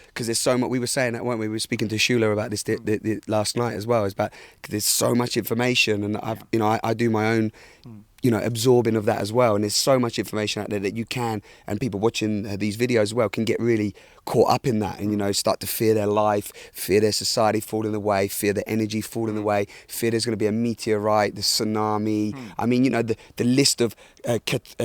because there's so much. We were saying that, weren't we? We were speaking to Shula about this the last night as well. It's about, cause there's so much information, and I do my own absorbing of that as well, and there's so much information out there that you can, and people watching these videos as well can get really caught up in that, and start to fear their life, fear their society falling away, fear their energy falling away, fear there's going to be a meteorite, the tsunami. I mean, the list of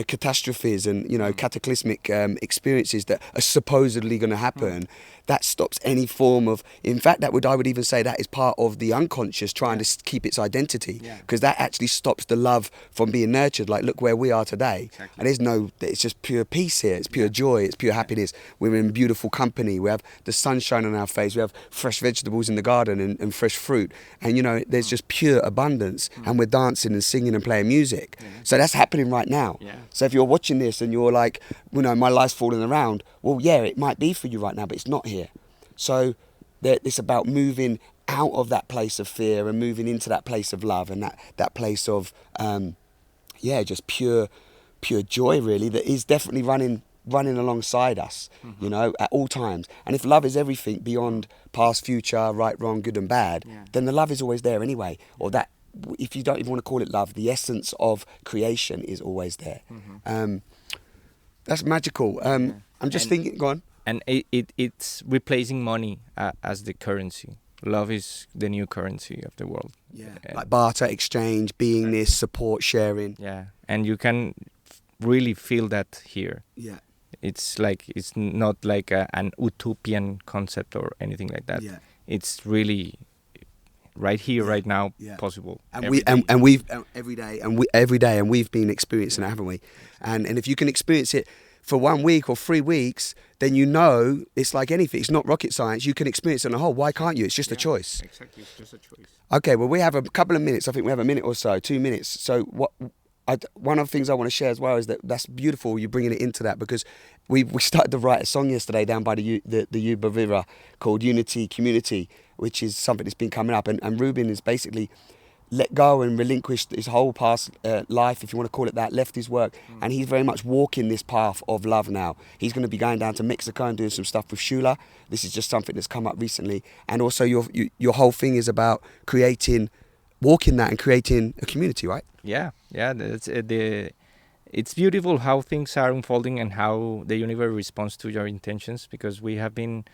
catastrophes and cataclysmic experiences that are supposedly going to happen. That stops any form of, in fact, I would even say that is part of the unconscious trying to keep its identity, because that actually stops the love from being nurtured. Like, look where we are today, and it's just pure peace here, it's pure joy, it's pure happiness. We're in beautiful company, we have the sunshine on our face, we have fresh vegetables in the garden and fresh fruit, and there's just pure abundance, and we're dancing and singing and playing music. So that's happening right now. So if you're watching this and you're like, my life's falling around, well, yeah, it might be for you right now, but it's not here. So it's about moving out of that place of fear and moving into that place of love, and that place of just pure joy, really, that is definitely running alongside us, at all times. And if love is everything beyond past, future, right, wrong, good and bad, then the love is always there anyway. Or that, if you don't even want to call it love, the essence of creation is always there. That's magical. I'm just thinking, go on. And it's replacing money as the currency. Love is the new currency of the world. Like barter, exchange, beingness, support, sharing. And you can really feel that here. it's not like an utopian concept or anything like that. Yeah. It's really right here, right now, Yeah. possible. And every we day. and we've every day, and we've been experiencing it, haven't we? And if you can experience it for 1 week or 3 weeks, then you know it's like anything. It's not rocket science. You can experience it on a whole. Why can't you? It's just a choice. Exactly, it's just a choice. Okay, well, we have a couple of minutes. I think we have a minute or so, 2 minutes. So one of the things I want to share as well is that's beautiful. You're bringing it into that, because we started to write a song yesterday down by the Yuba River called Unity Community, which is something that's been coming up. And Ruben is basically let go and relinquished his whole past life, if you want to call it that, left his work, and he's very much walking this path of love now. He's going to be going down to Mexico and doing some stuff with Shula. This is just something that's come up recently. And also your whole thing is about walking that and creating a community, right? Yeah, that's it's beautiful how things are unfolding and how the universe responds to your intentions, because we have been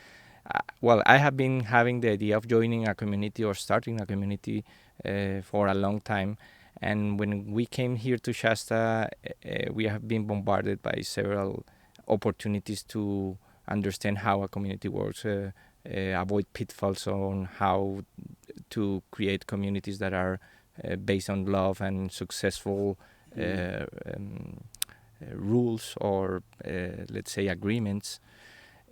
I have been having the idea of joining a community or starting a community for a long time. And when we came here to Shasta, we have been bombarded by several opportunities to understand how a community works, avoid pitfalls on how to create communities that are based on love and successful rules or, let's say, agreements.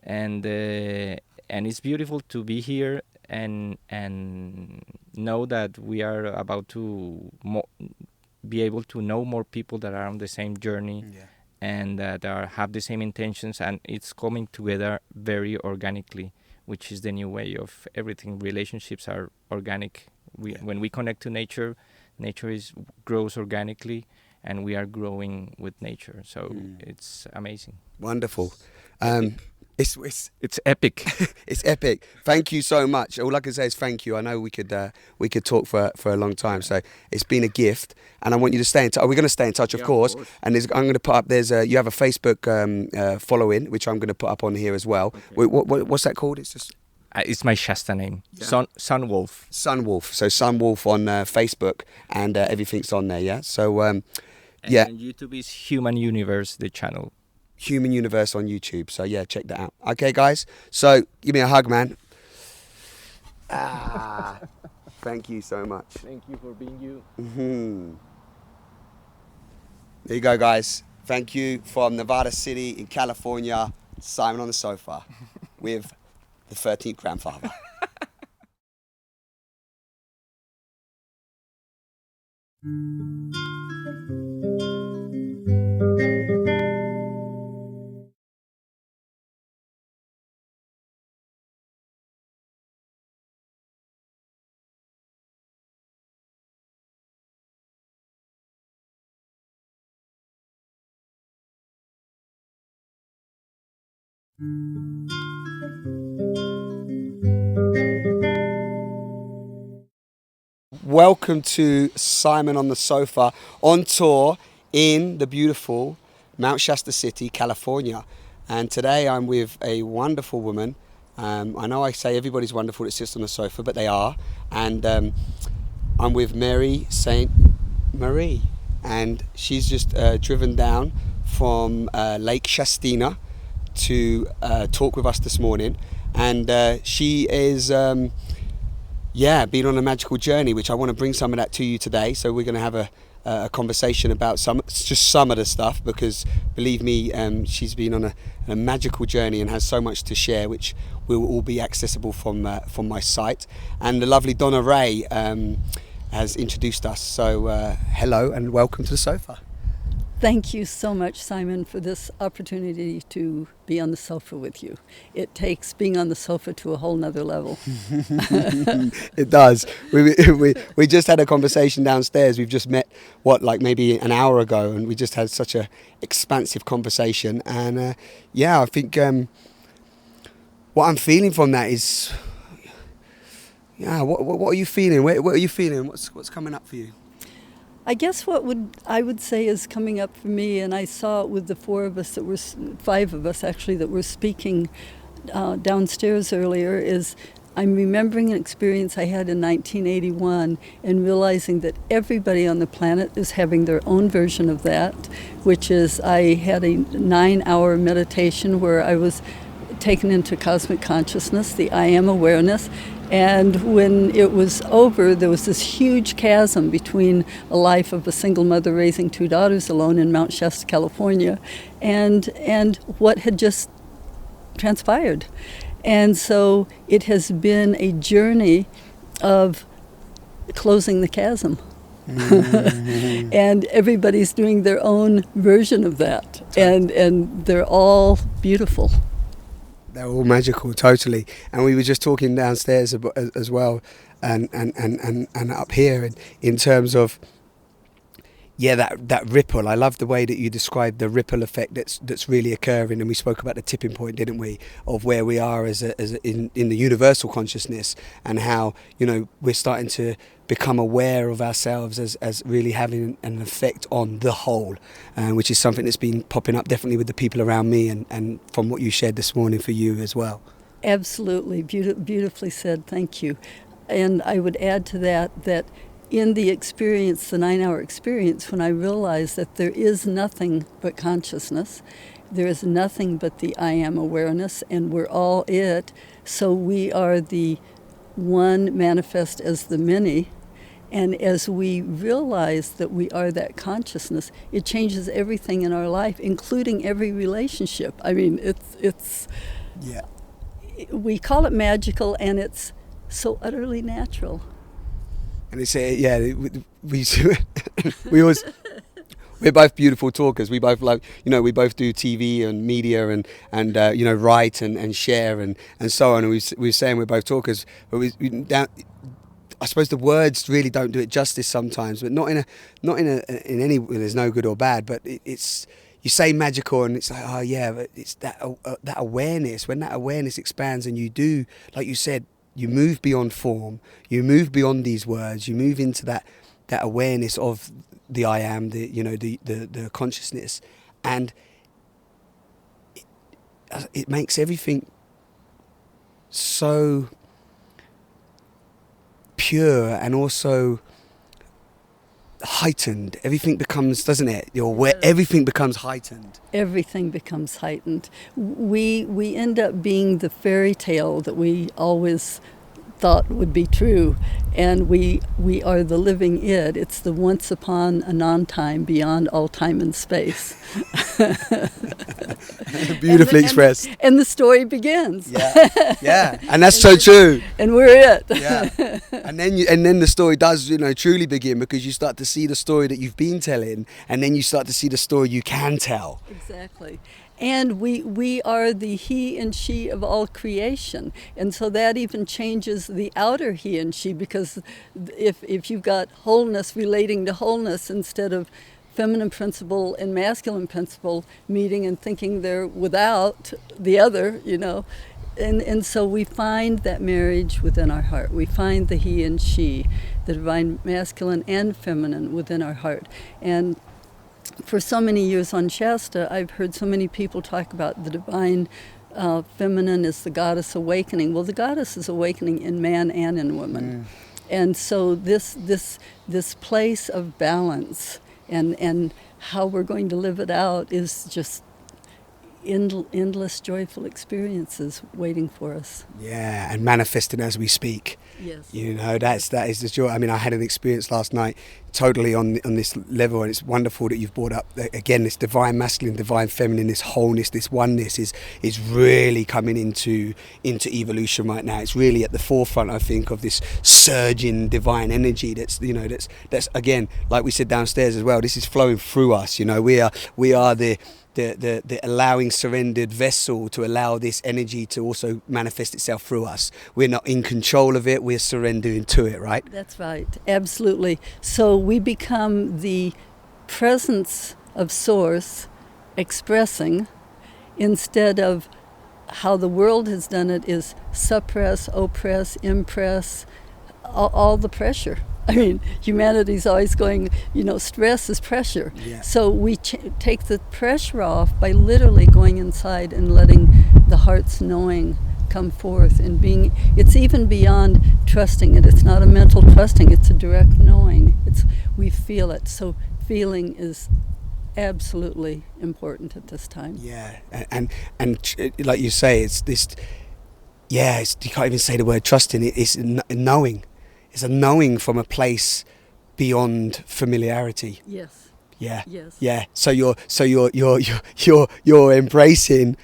And it's beautiful to be here and know that we are about to be able to know more people that are on the same journey, and that have the same intentions, and it's coming together very organically, which is the new way of everything. Relationships are organic. When we connect to nature grows organically, and we are growing with nature. So it's amazing. Wonderful. It's epic. It's epic. Thank you so much. All I can say is thank you. I know we could talk for a long time. So it's been a gift, and I want you to stay in touch. We're going to stay in touch, of course. And I'm going to put up. You have a Facebook following, which I'm going to put up on here as well. Okay. What's that called? It's just. It's my Shasta name, Sunwolf. Sunwolf. So Sunwolf on Facebook, and everything's on there. Yeah. So and YouTube is Human Universe, the channel. Human Universe on YouTube. So yeah, check that out. Okay, guys. So give me a hug, man. Thank you so much. Thank you for being you. Mm-hmm. There you go, guys. Thank you from Nevada City in California, Simon on the Sofa with the 13th grandfather. Welcome to Simon on the Sofa on tour in the beautiful Mount Shasta City, California. And today I'm with a wonderful woman. I know I say everybody's wonderful that sits on the sofa, but they are. And I'm with Mary St. Marie. And she's just driven down from Lake Shastina to talk with us this morning. And she is... been on a magical journey, which I want to bring some of that to you today. So we're going to have a conversation about some of the stuff, because believe me, she's been on a magical journey and has so much to share, which will all be accessible from my site. And the lovely Donna Rae has introduced us. So hello and welcome to the sofa. Thank you so much, Simon, for this opportunity to be on the sofa with you. It takes being on the sofa to a whole nother level. It does. We just had a conversation downstairs. We've just met, maybe an hour ago, and we just had such a expansive conversation. And I think what I'm feeling from that is, what are you feeling? What are you feeling? What's coming up for you? I guess I would say is coming up for me, and I saw it with the 5 of us actually that were speaking downstairs earlier, is I'm remembering an experience I had in 1981 and realizing that everybody on the planet is having their own version of that, which is I had a 9-hour meditation where I was taken into cosmic consciousness, the I am awareness. And when it was over, there was this huge chasm between a life of a single mother raising 2 daughters alone in Mount Shasta, California, and what had just transpired. And so it has been a journey of closing the chasm. Mm-hmm. And everybody's doing their own version of that. And they're all beautiful. They're all magical, totally. And we were just talking downstairs as well, and up here in terms of, yeah, that ripple. I love the way that you described the ripple effect that's really occurring. And we spoke about the tipping point, didn't we, of where we are in the universal consciousness, and how, you know, we're starting to become aware of ourselves as really having an effect on the whole, which is something that's been popping up definitely with the people around me, and from what you shared this morning for you as well. Absolutely. Beautifully said. Thank you. And I would add to that in the experience, the 9-hour experience, when I realized that there is nothing but consciousness, there is nothing but the I am awareness, and we're all it, so we are the one manifest as the many. And as we realize that we are that consciousness, it changes everything in our life, including every relationship. I mean, it's yeah. We call it magical, and it's so utterly natural. And it's we always, we're both beautiful talkers. We both like, you know, we both do TV and media and you know, write and share and so on. And we were saying we're both talkers, but I suppose the words really don't do it justice sometimes, but not in any. There's no good or bad, but it's, you say magical and it's like, oh yeah, but it's that awareness. When that awareness expands and you do, like you said, you move beyond form, you move beyond these words, you move into that awareness of the I am, the consciousness, and it makes everything so pure and also heightened. Everything becomes, doesn't it? Everything becomes heightened. Everything becomes heightened. We end up being the fairy tale that we always thought would be true, and we are the living it. It's the once upon a non-time beyond all time and space. Beautifully expressed. And the story begins. Yeah, and that's so true. And we're it. Yeah, and then the story does, you know, truly begin, because you start to see the story that you've been telling, and then you start to see the story you can tell. Exactly. And we are the he and she of all creation. And so that even changes the outer he and she, because if you've got wholeness relating to wholeness instead of feminine principle and masculine principle meeting and thinking they're without the other, you know. And so we find that marriage within our heart. We find the he and she, the divine masculine and feminine within our heart. And for so many years on Shasta, I've heard so many people talk about the divine feminine as the goddess awakening. Well, the goddess is awakening in man and in woman. And so this place of balance and how we're going to live it out is just endless joyful experiences waiting for us. Yeah, and manifesting as we speak. Yes. You know, that is the joy. I mean, I had an experience last night totally on this level, and it's wonderful that you've brought up again this divine masculine, divine feminine, this wholeness, this oneness is really coming into evolution right now. It's really at the forefront, I think, of this surging divine energy that's again, like we said downstairs as well, this is flowing through us. You know, we are the allowing surrendered vessel to allow this energy to also manifest itself through us. We're not in control of it, we're surrendering to it, right? That's right, absolutely. So we become the presence of Source expressing, instead of how the world has done it is suppress, oppress, impress, all the pressure. I mean, humanity's always going, you know, stress is pressure. Yeah. So we take the pressure off by literally going inside and letting the heart's knowing come forth, and it's even beyond trusting it. It's not a mental trusting, it's a direct knowing. We feel it. So feeling is absolutely important at this time. Yeah, and like you say, it's this. Yeah, you can't even say the word trusting. It's knowing. It's a knowing from a place beyond familiarity. Yes. Yeah. Yes. Yeah. So you're embracing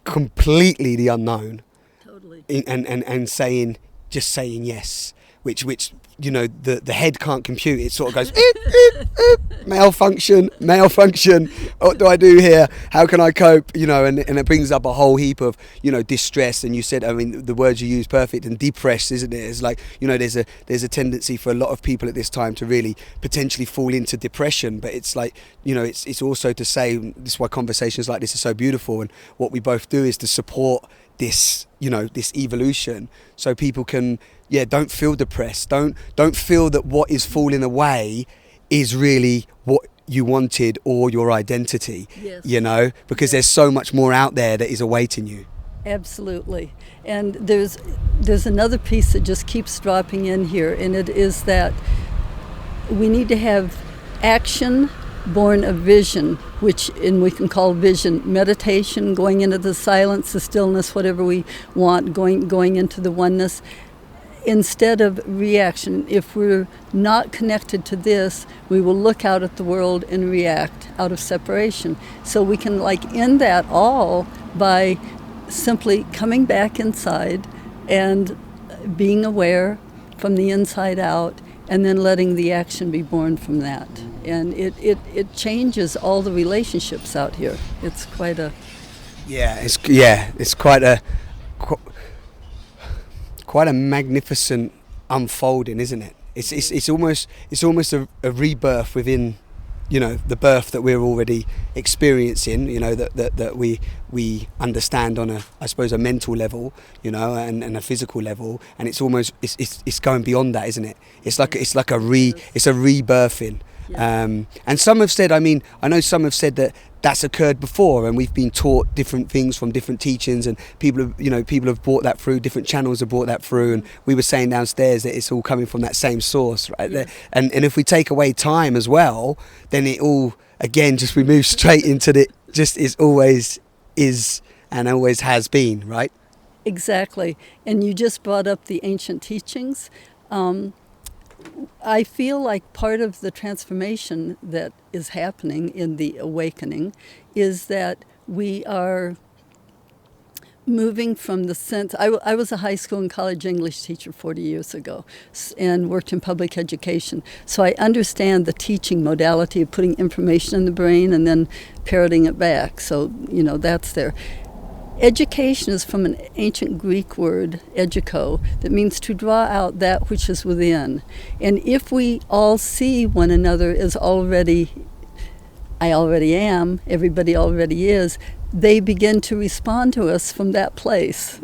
completely the unknown. Totally. And saying yes, which the head can't compute. It sort of goes malfunction. What do I do here? How can I cope? And it brings up a whole heap of distress. And you said, I mean, the words you use, perfect, and depressed, isn't it? It's like there's a tendency for a lot of people at this time to really potentially fall into depression. But it's like it's also to say, this is why conversations like this are so beautiful, and what we both do is to support this this evolution, so people can don't feel depressed, don't feel that what is falling away is really what you wanted or your identity. Yes. Because there's so much more out there that is awaiting you. Absolutely. And there's another piece that just keeps dropping in here, and it is that we need to have action born of vision, and we can call vision meditation, going into the silence, the stillness, whatever we want, going into the oneness, instead of reaction. If we're not connected to this, we will look out at the world and react out of separation. So we can end that all by simply coming back inside and being aware from the inside out, and then letting the action be born from that. And it changes all the relationships out here. It's quite a... It's quite a magnificent unfolding, isn't it? It's almost a rebirth within the birth that we're already experiencing, that we understand on a mental level, and a physical level, and it's almost it's going beyond that, isn't it? It's like a rebirthing. Yeah. And some have said, I know some have said that that's occurred before, and we've been taught different things from different teachings, and people have brought that through, different channels have brought that through, and we were saying downstairs that it's all coming from that same source, right? Yes. And if we take away time as well, then it all, again, we move straight into always is and always has been, right? Exactly. And you just brought up the ancient teachings. I feel like part of the transformation that is happening in the awakening is that we are moving from the sense... I was a high school and college English teacher 40 years ago and worked in public education. So I understand the teaching modality of putting information in the brain and then parroting it back. So, that's there. Education is from an ancient Greek word, educo, that means to draw out that which is within. And if we all see one another as I already am, everybody already is, they begin to respond to us from that place.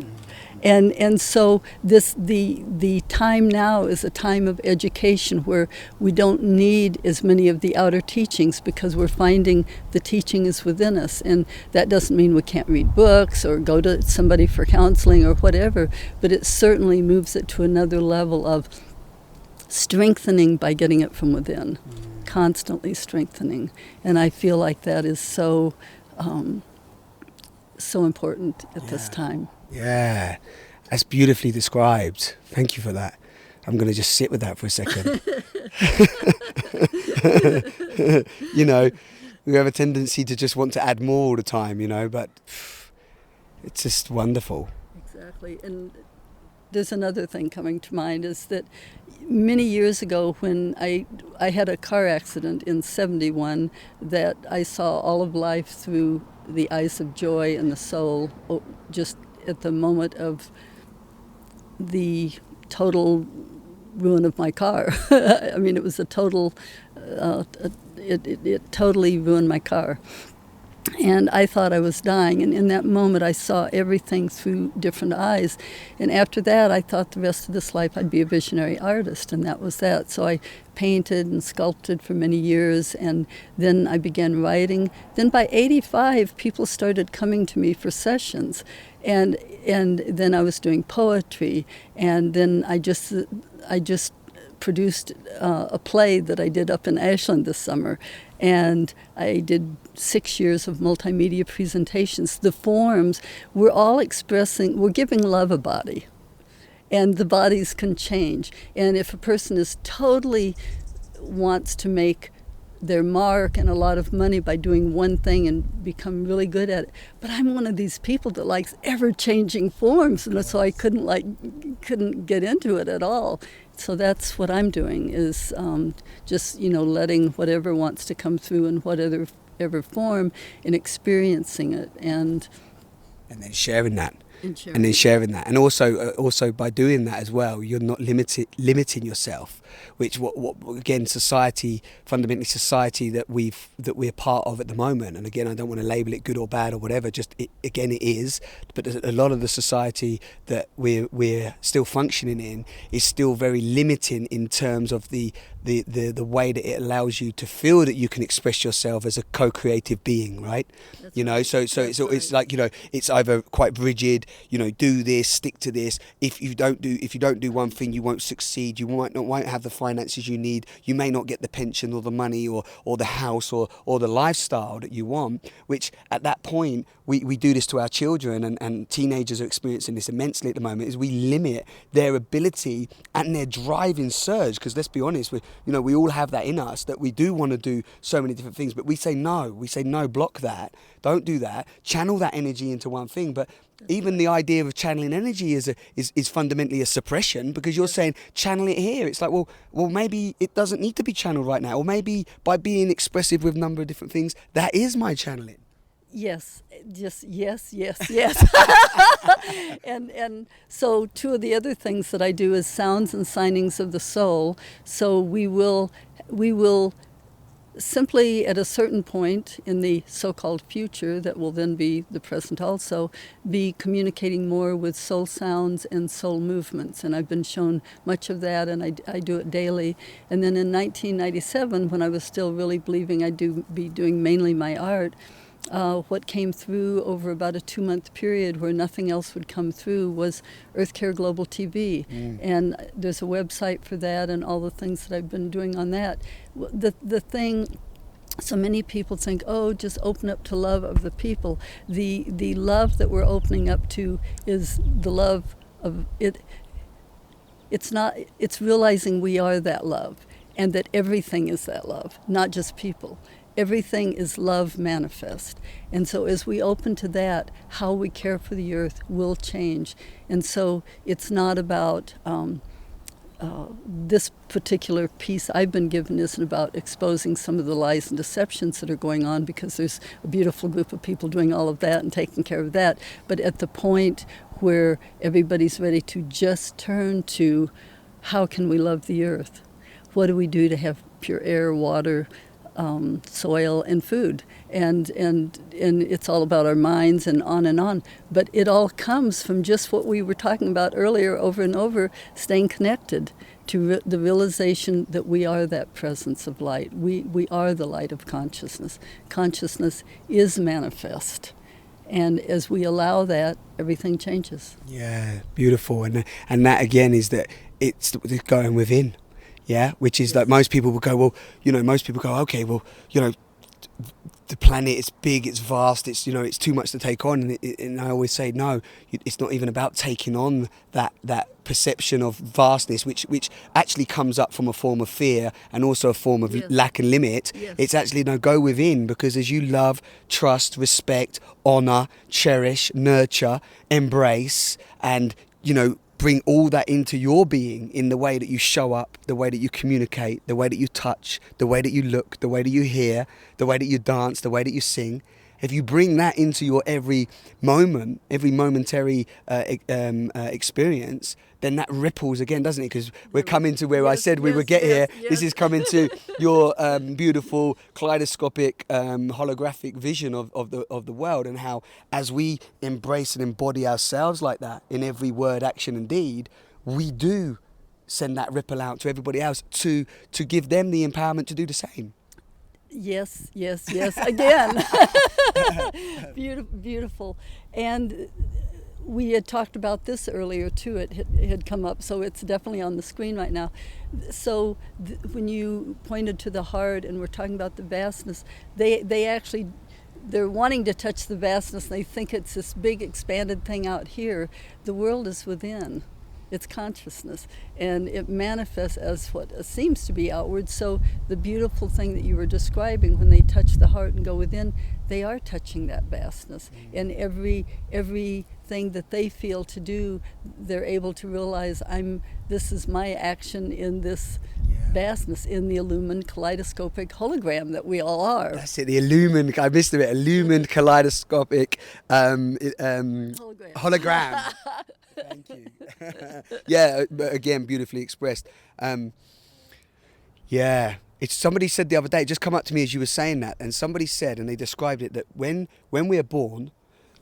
And so the time now is a time of education where we don't need as many of the outer teachings, because we're finding the teaching is within us. And that doesn't mean we can't read books or go to somebody for counseling or whatever, but it certainly moves it to another level of strengthening by getting it from within, constantly strengthening. And I feel like that is so important at this time. Yeah, that's beautifully described. Thank you for that. I'm going to just sit with that for a second. We have a tendency to just want to add more all the time, but it's just wonderful. Exactly. And there's another thing coming to mind, is that many years ago when I had a car accident in 71, that I saw all of life through the eyes of joy and the soul, just at the moment of the total ruin of my car. I mean, it was a total, it totally ruined my car. And I thought I was dying. And in that moment, I saw everything through different eyes. And after that, I thought the rest of this life I'd be a visionary artist, and that was that. So I painted and sculpted for many years, and then I began writing. Then by 85, people started coming to me for sessions. And then I was doing poetry, and then I just produced a play that I did up in Ashland this summer, and I did 6 years of multimedia presentations. The forms, we're all expressing, we're giving love a body, and the bodies can change. And if a person is totally wants to make their mark and a lot of money by doing one thing and become really good at it. But I'm one of these people that likes ever-changing forms, and so I couldn't get into it at all. So that's what I'm doing, is just letting whatever wants to come through in whatever form and experiencing it, and then sharing that. and then sharing that, and also by doing that as well, you're not limiting yourself, which what again fundamentally society that we're part of at the moment. And again, I don't want to label it good or bad or whatever, just it is, but a lot of the society that we're still functioning in is still very limiting in terms of the way that it allows you to feel that you can express yourself as a co-creative being, right? It's like, it's either quite rigid, do this, stick to this. If you don't do one thing, you won't succeed. You won't have the finances you need. You may not get the pension or the money or the house or the lifestyle that you want, which at that point we do this to our children, and teenagers are experiencing this immensely at the moment, is we limit their ability and their driving surge. Because let's be honest, we all have that in us, that we do want to do so many different things, but we say no, block that, don't do that, channel that energy into one thing. But even the idea of channeling energy is fundamentally a suppression, because you're saying channel it here. It's like, well, maybe it doesn't need to be channeled right now, or maybe by being expressive with a number of different things, that is my channeling. Yes, just yes. and so two of the other things that I do is sounds and signings of the soul. So we will simply at a certain point in the so-called future, that will then be the present also, be communicating more with soul sounds and soul movements. And I've been shown much of that, and I do it daily. And then in 1997, when I was still really believing I'd be doing mainly my art, what came through over about a 2-month period where nothing else would come through was Earth Care Global TV. And there's a website for that and all the things that I've been doing on that. The thing, so many people think, just open up to love of the people. The love that we're opening up to is the love of it. It's realizing we are that love, and that everything is that love, not just people. Everything is love manifest. And so as we open to that, how we care for the earth will change. And so it's not about this particular piece I've been given isn't about exposing some of the lies and deceptions that are going on, because there's a beautiful group of people doing all of that and taking care of that. But at the point where everybody's ready to just turn to, how can we love the earth? What do we do to have pure air, water, soil, and food, and it's all about our minds and on, but it all comes from just what we were talking about earlier, over and over, staying connected to the realization that we are that presence of light. We are the light of consciousness. Consciousness is manifest, and as we allow that, everything changes. Yeah, beautiful. And that again is that it's going within. Yeah, which is like most people will go, okay, the planet is big, it's vast, it's it's too much to take on, and I always say no, it's not even about taking on that perception of vastness, which actually comes up from a form of fear and also a form of lack and limit. It's actually go within, because as you love, trust, respect, honor, cherish, nurture, embrace, and bring all that into your being in the way that you show up, the way that you communicate, the way that you touch, the way that you look, the way that you hear, the way that you dance, the way that you sing. If you bring that into your every moment, every momentary experience, then that ripples again, doesn't it? Because we're coming to where I Yes, said we would yes, get here. yes, This yes. is coming to your beautiful kaleidoscopic holographic vision of the world, and how as we embrace and embody ourselves like that in every word, action and deed, we do send that ripple out to everybody else to give them the empowerment to do the same. Yes, yes, yes, again. Beautiful, beautiful. And we had talked about this earlier too. It had come up, so it's definitely on the screen right now. So when you pointed to the heart and we're talking about the vastness, they actually, they're wanting to touch the vastness. They think it's this big expanded thing out here. The world is within. It's consciousness, and it manifests as what seems to be outward. So the beautiful thing that you were describing, when they touch the heart and go within, they are touching that vastness. And everything that they feel to do, they're able to realize, this is my action in this vastness, in the illumined kaleidoscopic hologram that we all are. That's it, the illumined, I missed a bit, illumined kaleidoscopic hologram. Thank you. Yeah, but again, beautifully expressed. Yeah, it's somebody said the other day, it just come up to me as you were saying that, and somebody said, and they described it, that when we are born,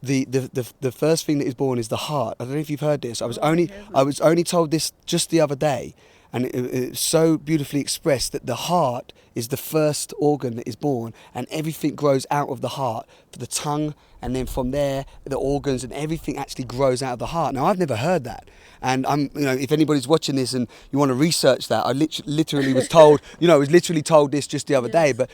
the first thing that is born is the heart. I don't know if you've heard this. I was only told this just the other day, and it's so beautifully expressed that the heart is the first organ that is born, and everything grows out of the heart, for the tongue, and then from there the organs and everything actually grows out of the heart. Now I've never heard that, and if anybody's watching this and you want to research that, I literally was told, I was literally told this just the other day, but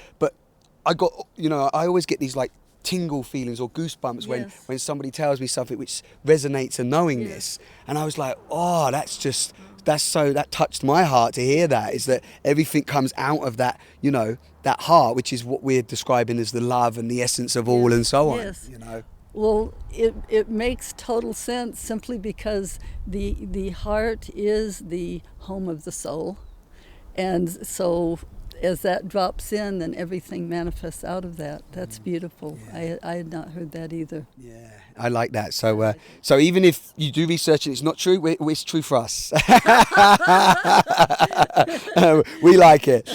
I got, I always get these like tingle feelings or goosebumps when somebody tells me something which resonates and knowing this, and I was like, oh, that touched my heart to hear that, is that everything comes out of that, that heart, which is what we're describing as the love and the essence of all and so on. Yes. Well, it makes total sense, simply because the heart is the home of the soul, and so as that drops in, then everything manifests out of that. That's beautiful. Yeah. I had not heard that either. Yeah, I like that. So so even if you do research and it's not true, it's true for us. We like it.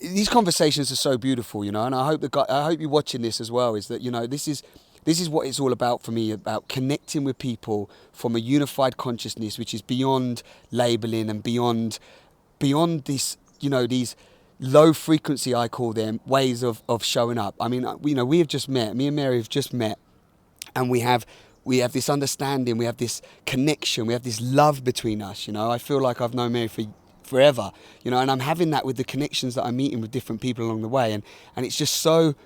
These conversations are so beautiful, and I hope you're watching this as well, is that, this is what it's all about for me, about connecting with people from a unified consciousness, which is beyond labeling and beyond this, these low frequency, I call them, ways of showing up. I mean, we have just met, me and Mary have just met, and we have this understanding, we have this connection, we have this love between us. I feel like I've known Mary for forever, and I'm having that with the connections that I'm meeting with different people along the way, and it's just so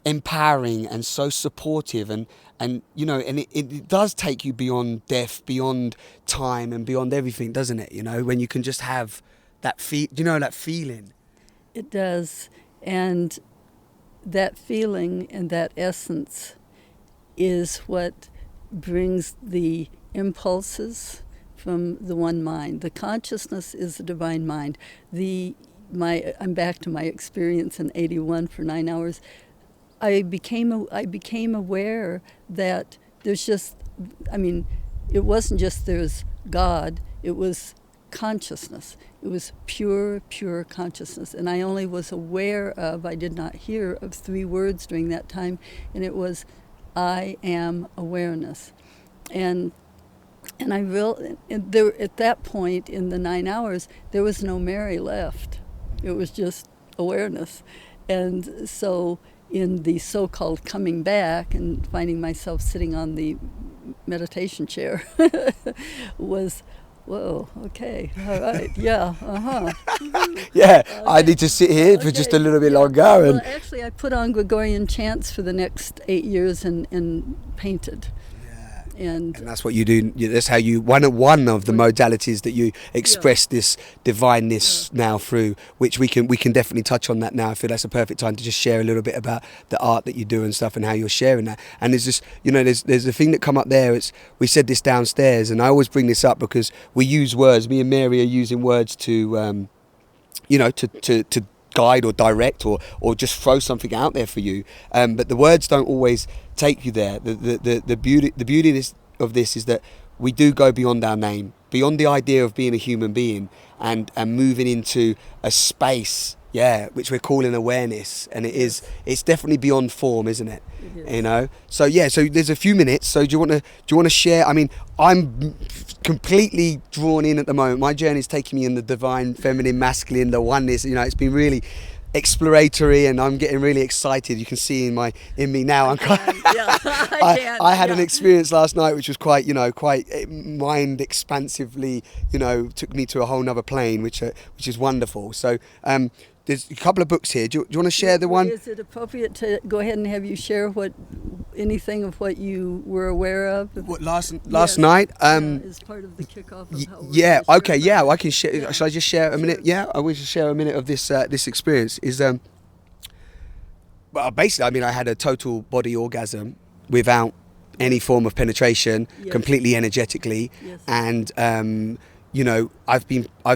empowering and so supportive, and it does take you beyond death, beyond time, and beyond everything, doesn't it? When you can just have that that feeling. It does, and that feeling and that essence is what brings the impulses from the one mind. The consciousness is the divine mind. I'm back to my experience in 81 for 9 hours. I became aware that there's just, it wasn't just there's God, it was consciousness. It was pure consciousness. And I only was aware of, I did not hear of 3 words during that time, and it was, I am awareness. And there, at that point in the 9 hours, there was no Mary left. It was just awareness. And so in the so-called coming back and finding myself sitting on the meditation chair was, whoa, okay, all right, yeah, Yeah, I need to sit here for just a little bit longer. Well, actually, I put on Gregorian chants for the next 8 years and painted. And that's what you do. That's how you one of the modalities that you express this divineness now through, which we can definitely touch on that now. I feel that's a perfect time to just share a little bit about the art that you do and stuff, and how you're sharing that. And there's just, there's a thing that come up there. We said this downstairs, and I always bring this up because we use words. Me and Mary are using words to to guide or direct or just throw something out there for you, but the words don't always take you there. The beauty of this is that we do go beyond our name, beyond the idea of being a human being, and moving into a space, which we're calling awareness. And it's definitely beyond form, isn't it? It is. You know. So so there's a few minutes. So do you want to share? I mean, I'm completely drawn in at the moment. My journey is taking me in the divine, feminine, masculine, the oneness. You know, it's been really exploratory, and I'm getting really excited. You can see in me now. I had an experience last night which was quite mind expansively, took me to a whole nother plane, which is wonderful. So there's a couple of books here. Do you want to share the one? Is it appropriate to go ahead and have you share anything of what you were aware of? What, last night? As part of the kickoff of how I can share. Yeah. Shall I just share a minute? Yeah, I will just share a minute of this experience. Well, basically, I mean, I had a total body orgasm without any form of penetration, completely energetically, and I've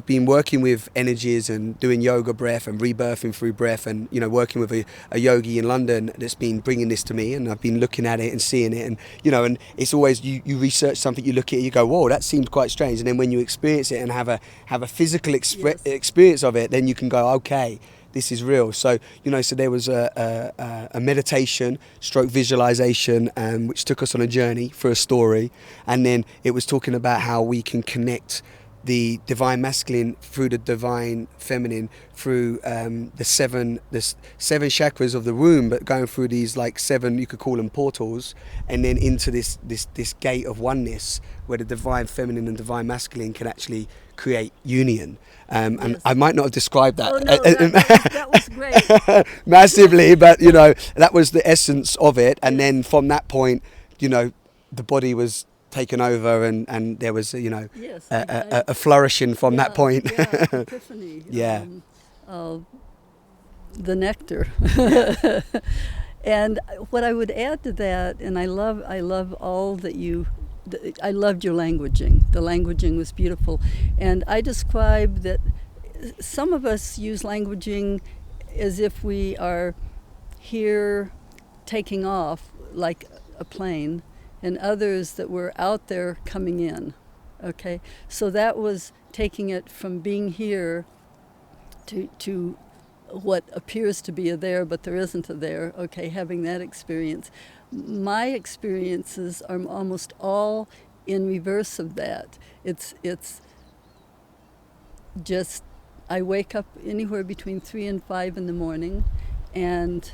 been working with energies and doing yoga breath and rebirthing through breath, and working with a yogi in London that's been bringing this to me, and I've been looking at it and seeing it, and and it's always you research something, you look at it, you go, whoa, that seems quite strange, and then when you experience it and have a physical experience of it, then you can go, okay, this is real. So so there was a meditation stroke visualization, which took us on a journey for a story, and then it was talking about how we can connect the divine masculine through the divine feminine, through the seven chakras of the womb, but going through these like seven, you could call them portals, and then into this gate of oneness where the divine feminine and divine masculine can actually create union. And I might not have described that, that was great. Massively, but that was the essence of it. And then from that point, the body was taken over, and there was a flourishing from that point. Epiphany. The nectar. And what I would add to that, and I love all that I loved your languaging. The languaging was beautiful, and I describe that some of us use languaging as if we are here taking off like a plane, and others that were out there coming in. Okay, so that was taking it from being here to what appears to be a there, but there isn't a there. Okay, having that experience. My experiences are almost all in reverse of that. It's just, I wake up anywhere between 3 and 5 in the morning, and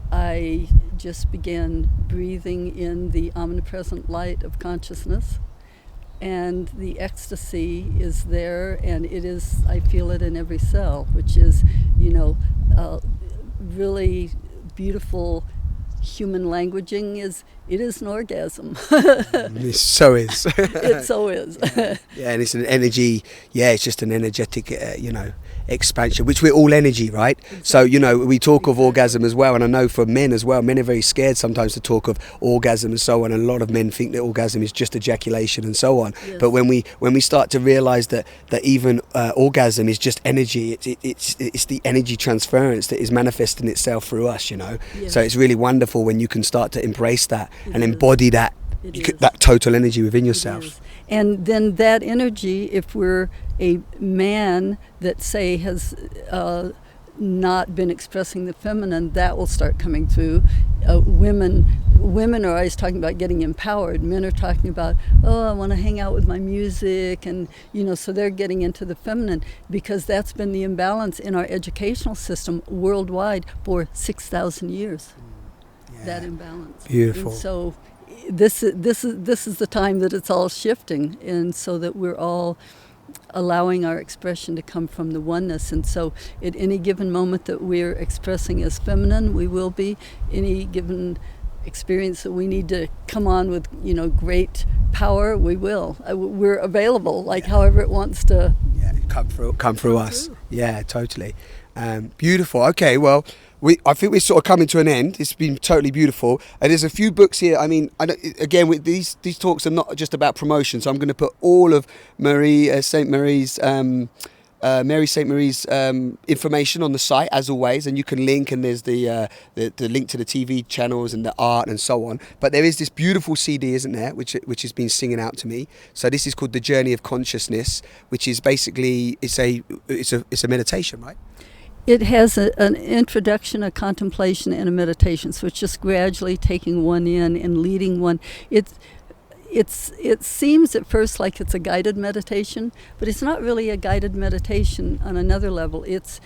I just began breathing in the omnipresent light of consciousness, and the ecstasy is there, and I feel it in every cell, which is, really beautiful. Human languaging is an orgasm. It so is. It so is. Yeah, and it's an energy. Yeah, it's just an energetic, expansion, which we're all energy, right? Exactly. So we talk of orgasm as well, and I know for men as well, men are very scared sometimes to talk of orgasm and so on, and a lot of men think that orgasm is just ejaculation and so on. Yes. But when we start to realize that even orgasm is just energy, it's the energy transference that is manifesting itself through us. Yes. So it's really wonderful when you can start to embrace that and embody that total energy within yourself. And then that energy, if we're a man that, say, has not been expressing the feminine, that will start coming through. Women are always talking about getting empowered. Men are talking about, I want to hang out with my music, and so they're getting into the feminine, because that's been the imbalance in our educational system worldwide for 6,000 years. Yeah. That imbalance. Beautiful. And so this is the time that it's all shifting, and so that we're all allowing our expression to come from the oneness. And so at any given moment that we're expressing as feminine, we will be. Any given experience that we need to come on with great power, we will. We're available, however it wants to come through us. Yeah, totally. Beautiful. Okay, well, I think we're sort of coming to an end. It's been totally beautiful. And there's a few books here. I mean, again, these talks are not just about promotion. So I'm going to put all of St. Marie's Mary St. Marie's information on the site as always, and you can link, and there's the link to the TV channels and the art and so on. But there is this beautiful CD, isn't there, which has been singing out to me. So this is called The Journey of Consciousness, which is basically it's a meditation, right? It has an introduction, a contemplation, and a meditation. So it's just gradually taking one in and leading one. It seems at first like it's a guided meditation, but it's not really a guided meditation on another level. It's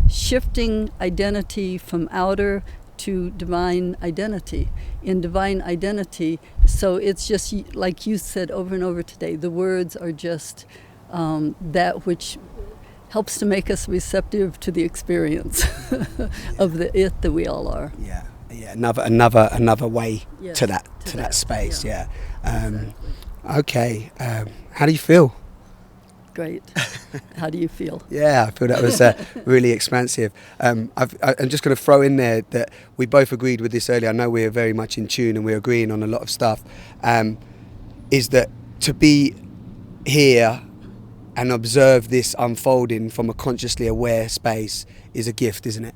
shifting identity from outer to divine identity. In divine identity, so it's just like you said over and over today, the words are just that which helps to make us receptive to the experience of the it that we all are. Yeah, another way Yes, to that space. Yeah. Exactly. Okay. How do you feel? Great. How do you feel? Yeah, I feel that was really expansive. I'm just going to throw in there that we both agreed with this earlier. I know we're very much in tune and we're agreeing on a lot of stuff. Is that to be here and observe this unfolding from a consciously aware space is a gift, isn't it?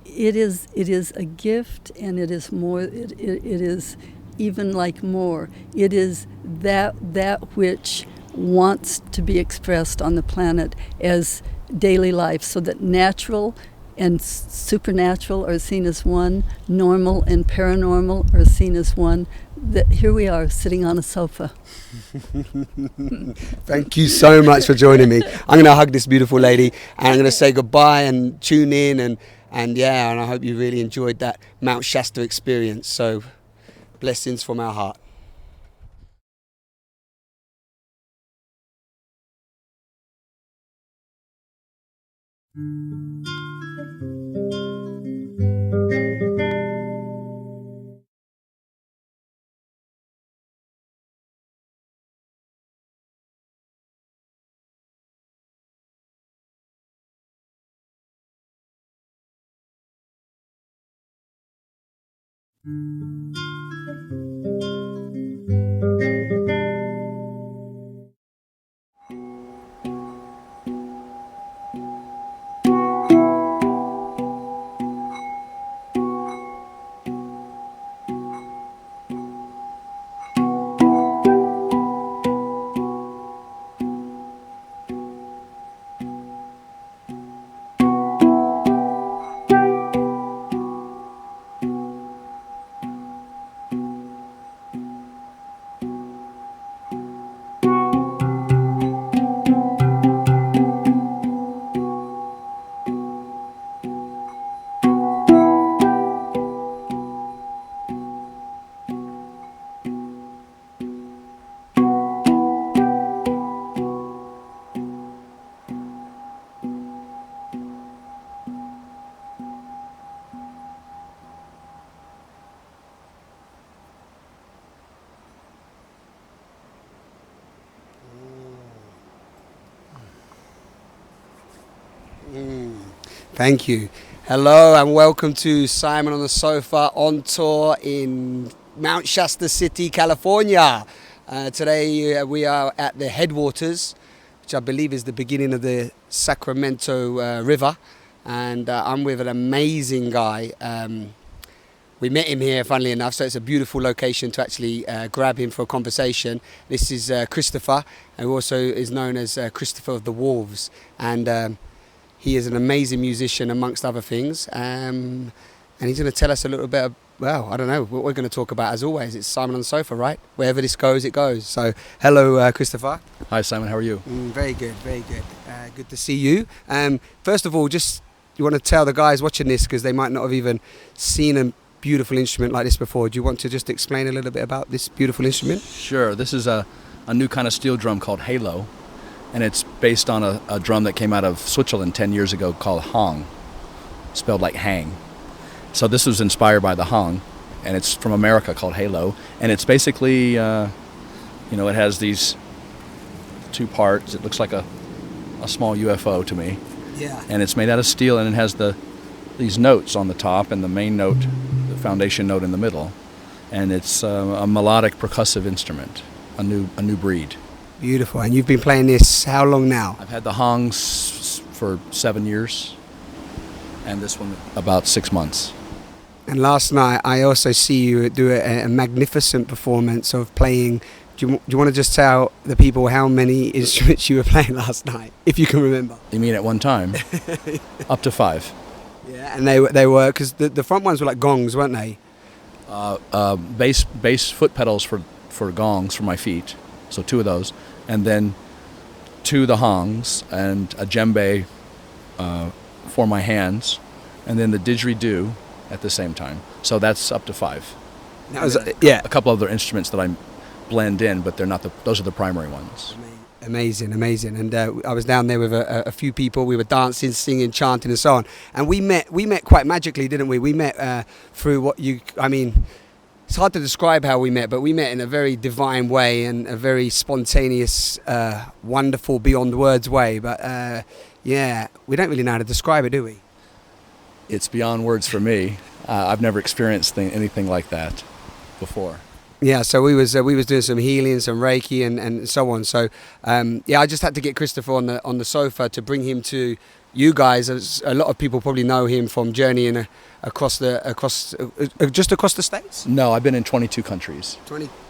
It is a gift, and it is more. It is even like more. It is that which wants to be expressed on the planet as daily life, so that natural and supernatural are seen as one, normal and paranormal are seen as one. That here we are sitting on a sofa. Thank you so much for joining me. I'm going to hug this beautiful lady and I'm going to say goodbye and tune in and I hope you really enjoyed that Mount Shasta experience. So blessings from our heart. Thank you. Hello and welcome to Simon on the Sofa on tour in Mount Shasta City, California. Today we are at the headwaters, which I believe is the beginning of the Sacramento River, and I'm with an amazing guy. We met him here, funnily enough, so it's a beautiful location to actually grab him for a conversation. This is Christopher, who also is known as Christopher of the Wolves, and he is an amazing musician amongst other things, and he's going to tell us a little bit of, well, I don't know, what we're going to talk about as always. It's Simon on the Sofa, right? Wherever this goes, it goes. So, hello, Christopher. Hi, Simon. How are you? Very good, very good. Good to see you. First of all, just you want to tell the guys watching this, because they might not have even seen a beautiful instrument like this before. Do you want to just explain a little bit about this beautiful instrument? Sure. This is a new kind of steel drum called Halo, and it's based on a drum that came out of Switzerland 10 years ago called Hong, spelled like hang. So this was inspired by the Hong, and it's from America called Halo, and it's basically, it has these two parts. It looks like a small UFO to me. Yeah. And it's made out of steel, and it has these notes on the top and the main note, the foundation note in the middle, and it's a melodic percussive instrument. a new breed. Beautiful. And you've been playing this how long now? I've had the hongs for 7 years, and this one about 6 months. And last night, I also see you do a magnificent performance of playing. Do you want to just tell the people how many instruments you were playing last night, if you can remember? You mean at one time? Up to 5. Yeah, and they were, because the front ones were like gongs, weren't they? Bass foot pedals for gongs for my feet, so 2 of those, and then 2 the hongs and a djembe for my hands, and then the didgeridoo at the same time. So that's up to 5. That was, yeah. A couple other instruments that I blend in, but they're not those are the primary ones. Amazing. And I was down there with a few people. We were dancing, singing, chanting, and so on. And we met quite magically, didn't we? We met through it's hard to describe how we met, but we met in a very divine way and a very spontaneous, wonderful, beyond words way. But yeah, we don't really know how to describe it, do we? It's beyond words for me. I've never experienced anything like that before. Yeah, so we was doing some healing, some Reiki, and so on. So yeah, I just had to get Christopher on the sofa to bring him to you guys. As a lot of people probably know him from journeying across the states. No, I've been in 22 countries.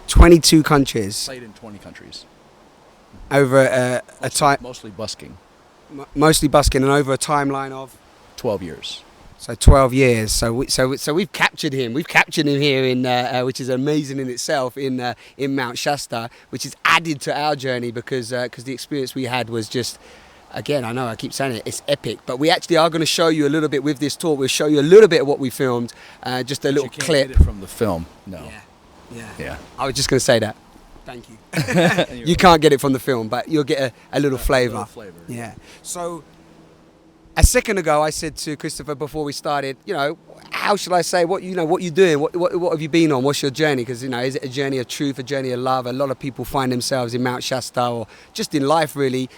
22 countries. Played in 20 countries. Over a time. Mostly busking. Mostly busking, and over a timeline of 12 years. So 12 years. So we've captured him. We've captured him here in which is amazing in itself in Mount Shasta, which is added to our journey because the experience we had was just, again, I know I keep saying it, it's epic. But we actually are going to show you a little bit with this talk. We'll show you a little bit of what we filmed, just a little But you clip. can't get it from the film. No. Yeah. I was just going to say that. Thank you. You can't get it from the film, but you'll get a little flavour. Yeah. So a second ago, I said to Christopher before we started, how should I say, what you're doing? What have you been on? What's your journey? Because, is it a journey of truth, a journey of love? A lot of people find themselves in Mount Shasta or just in life, really,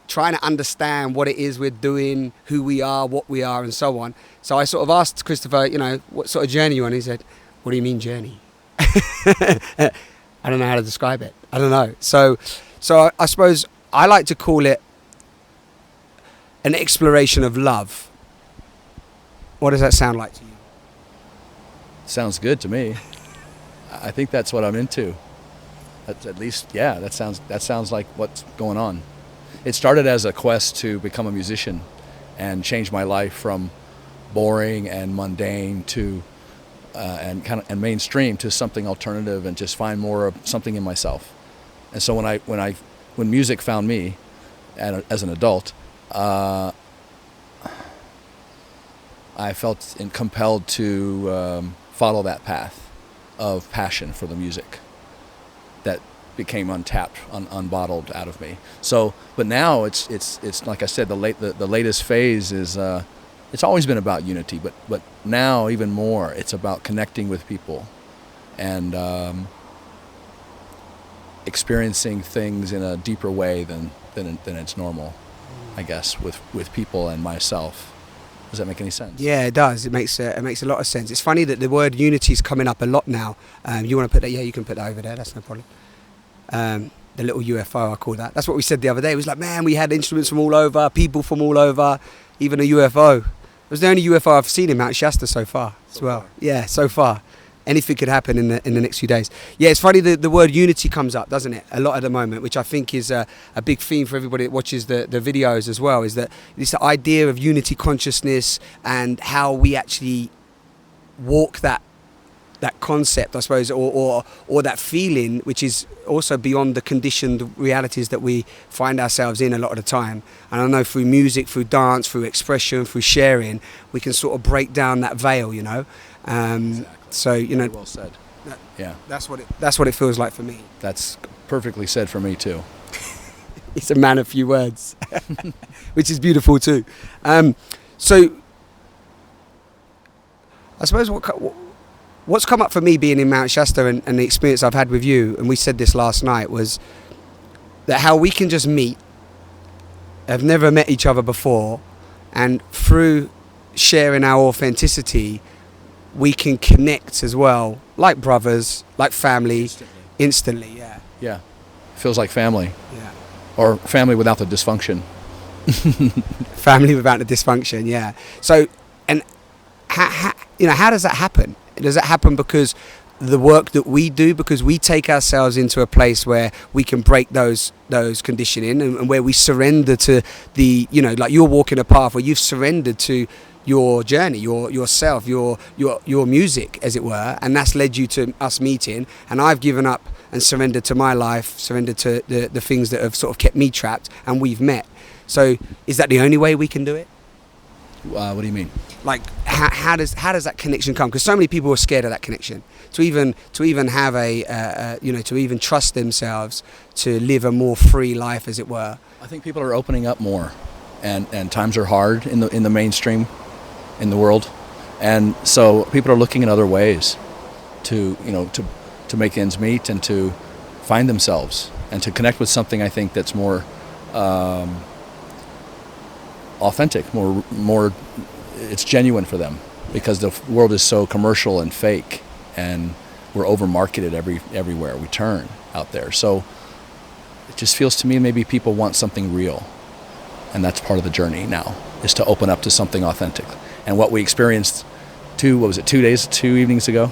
trying to understand what it is we're doing, who we are, what we are, and so on. So I sort of asked Christopher, what sort of journey you on? He said, what do you mean journey? I don't know how to describe it. I don't know. So I suppose I like to call it an exploration of love. What does that sound like to you? Sounds good to me. I think that's what I'm into. At least, yeah, that sounds like what's going on. It started as a quest to become a musician and change my life from boring and mundane to and mainstream to something alternative and just find more of something in myself. And so when music found me as an adult, I felt compelled to follow that path of passion for the music that became untapped, unbottled out of me. So, but now it's like I said, the latest phase is it's always been about unity, but now even more, it's about connecting with people and experiencing things in a deeper way than it's normal, I guess, with people and myself. Does that make any sense? Yeah, it does. It makes a lot of sense. It's funny that the word unity is coming up a lot now. You want to put that? Yeah, you can put that over there. That's no problem. The little UFO, I call that. That's what we said the other day. It was like, man, we had instruments from all over, people from all over, even a UFO. It was the only UFO I've seen in Mount Shasta so far as well. Yeah, so far. Anything could happen in the next few days. Yeah, it's funny the word unity comes up, doesn't it? A lot at the moment, which I think is a big theme for everybody that watches the videos as well, is that this idea of unity consciousness and how we actually walk that concept, I suppose, or that feeling, which is also beyond the conditioned realities that we find ourselves in a lot of the time. And I know through music, through dance, through expression, through sharing, we can sort of break down that veil, Exactly. So Very well said. Yeah, that's what it feels like for me. that's perfectly said for me too. He's a man of few words, which is beautiful too. So I suppose what's come up for me being in Mount Shasta and the experience I've had with you, and we said this last night, was that how we can just meet, have never met each other before, and through sharing our authenticity, we can connect as well, like brothers, like family, instantly. Yeah. Feels like family. Yeah. Or family without the dysfunction. Family without the dysfunction, yeah. So, and how does that happen? Does that happen because the work that we do, because we take ourselves into a place where we can break those conditioning and where we surrender to the, like you're walking a path where you've surrendered to your journey, yourself, your music, as it were, and that's led you to us meeting, and I've given up and surrendered to my life, surrendered to the things that have sort of kept me trapped, and we've met. So is that the only way we can do it? What do you mean? Like how does that connection come? Because so many people are scared of that connection. To even have to even trust themselves to live a more free life, as it were. I think people are opening up more, and times are hard in the mainstream, in the world, and so people are looking at other ways to make ends meet and to find themselves and to connect with something, I think, that's more authentic, more it's genuine for them, because the world is so commercial and fake, and we're over marketed everywhere we turn out there. So it just feels to me maybe people want something real, and that's part of the journey now, is to open up to something authentic. And what we experienced 2 evenings ago,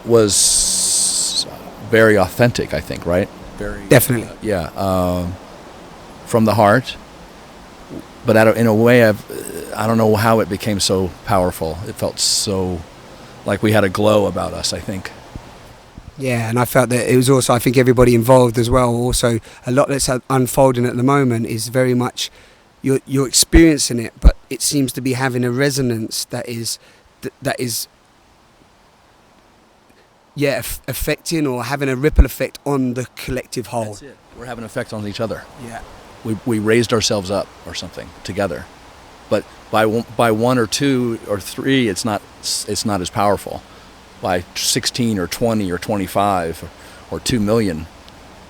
was very authentic, I think, right? Very definitely. From the heart. But in a way, I don't know how it became so powerful. It felt so like we had a glow about us, I think. Yeah, and I felt that it was also, I think everybody involved as well, also a lot that's unfolding at the moment is very much, you're experiencing it, but it seems to be having a resonance that is affecting or having a ripple effect on the collective whole. That's it. We're having an effect on each other. Yeah. We raised ourselves up or something together, but by 1 or 2 or 3, it's not as powerful. By 16 or 20 or 25 or 2 million,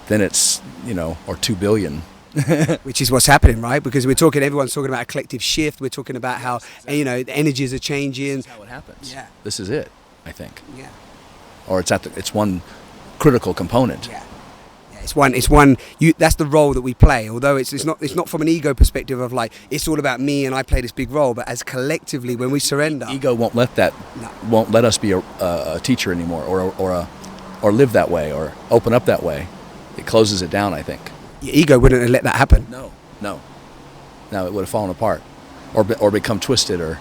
then it's or 2 billion. Which is what's happening, right? Because everyone's talking about a collective shift. We're talking about how the energies are changing. This is how it happens. Yeah. This is it, I think. Yeah. Or it's one critical component. Yeah. It's one. That's the role that we play. Although it's not from an ego perspective of like it's all about me and I play this big role. But as collectively, when we surrender, ego won't let us be a teacher anymore, or live that way, or open up that way. It closes it down, I think. Your ego wouldn't have let that happen. No, it would have fallen apart, or become twisted, or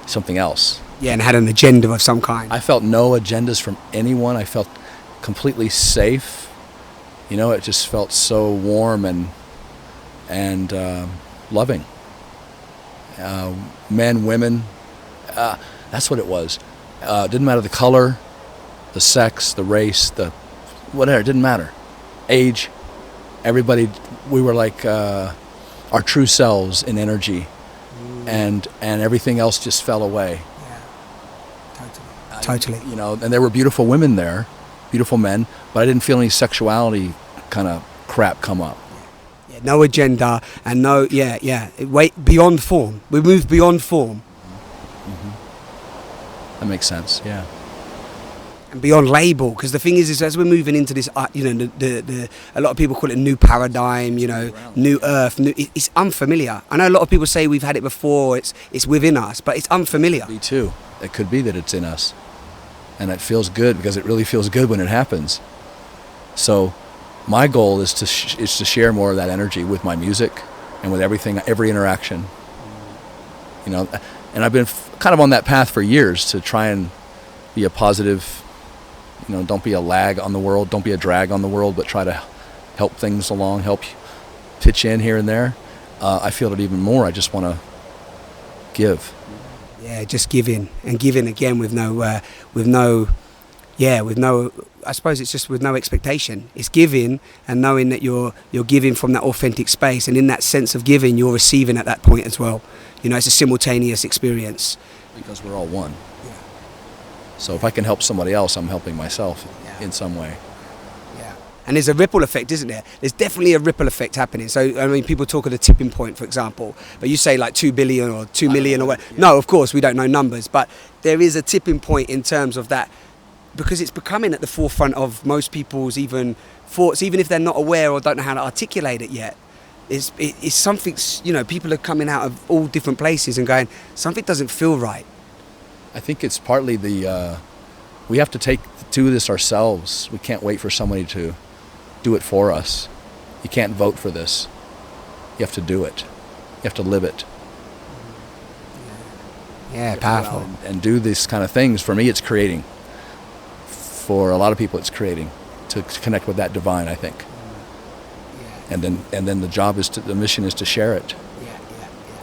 something else. Yeah, and had an agenda of some kind. I felt no agendas from anyone. I felt completely safe. It just felt so warm and loving. Men, women, that's what it was. Didn't matter the color, the sex, the race, the whatever. It didn't matter. Age, everybody. We were like our true selves in energy, and everything else just fell away. Yeah, totally. And there were beautiful women there. Beautiful men, but I didn't feel any sexuality kind of crap come up. Yeah, no agenda and no, wait, beyond form. We moved beyond form. Mm-hmm. That makes sense, yeah. And beyond label, because the thing is as we're moving into this, a lot of people call it new paradigm, new earth. It's unfamiliar. I know a lot of people say we've had it before, it's within us, but it's unfamiliar. Me too. It could be that it's in us. And it feels good, because it really feels good when it happens. So my goal is to share more of that energy with my music and with every interaction. And I've been kind of on that path for years to try and be a positive, don't be a lag on the world, don't be a drag on the world, but try to help things along, help pitch in here and there. I feel it even more. I just want to give. Yeah, just giving again with no, I suppose it's just with no expectation. It's giving and knowing that you're giving from that authentic space, and in that sense of giving, you're receiving at that point as well. It's a simultaneous experience. Because we're all one. Yeah. So if I can help somebody else, I'm helping myself in some way. And there's a ripple effect, isn't there? There's definitely a ripple effect happening. So, people talk of the tipping point, for example, but you say like 2 billion or 2 million or what? Yeah. No, of course, we don't know numbers, but there is a tipping point in terms of that because it's becoming at the forefront of most people's even thoughts, even if they're not aware or don't know how to articulate it yet. It's something, you know, people are coming out of all different places and going, something doesn't feel right. I think it's partly we have to do this ourselves. We can't wait for somebody to do it for us. You can't vote for this. You have to do it. You have to live it. Yeah, powerful. And do these kind of things. For me, it's creating. For a lot of people, it's creating to connect with that divine, I think. And then the mission is to share it.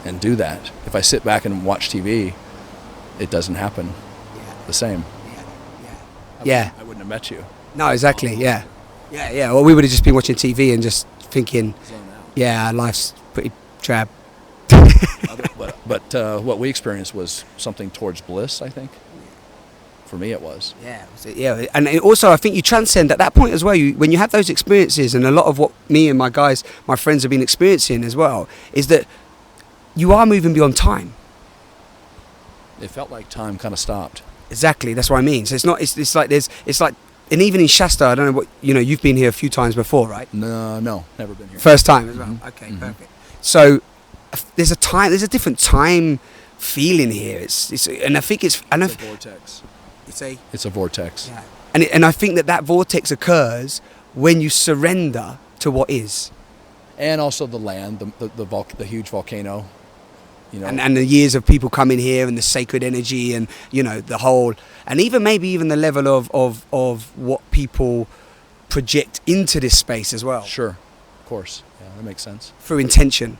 And do that. If I sit back and watch TV, it doesn't happen the same. Yeah. I wouldn't have met you. No, exactly. Yeah. Well, we would have just been watching TV and just thinking, yeah, life's pretty drab. But what we experienced was something towards bliss, I think. For me, it was. Yeah, and also I think you transcend at that point as well. When you have those experiences, and a lot of what me and my friends have been experiencing as well, is that you are moving beyond time. It felt like time kind of stopped. Exactly, that's what I mean. So it's like, and even in Shasta, I don't know what, you know, you've been here a few times before, right? No, never been here. First time as well. Okay, perfect. So there's a different time feeling here. And I think it's a vortex. It's a vortex. Yeah. And I think that vortex occurs when you surrender to what is. And also the land, the huge volcano. You know. And the years of people coming here and the sacred energy and, you know, the whole, and maybe even the level of what people project into this space as well. Sure, of course. Yeah, that makes sense. Through intention.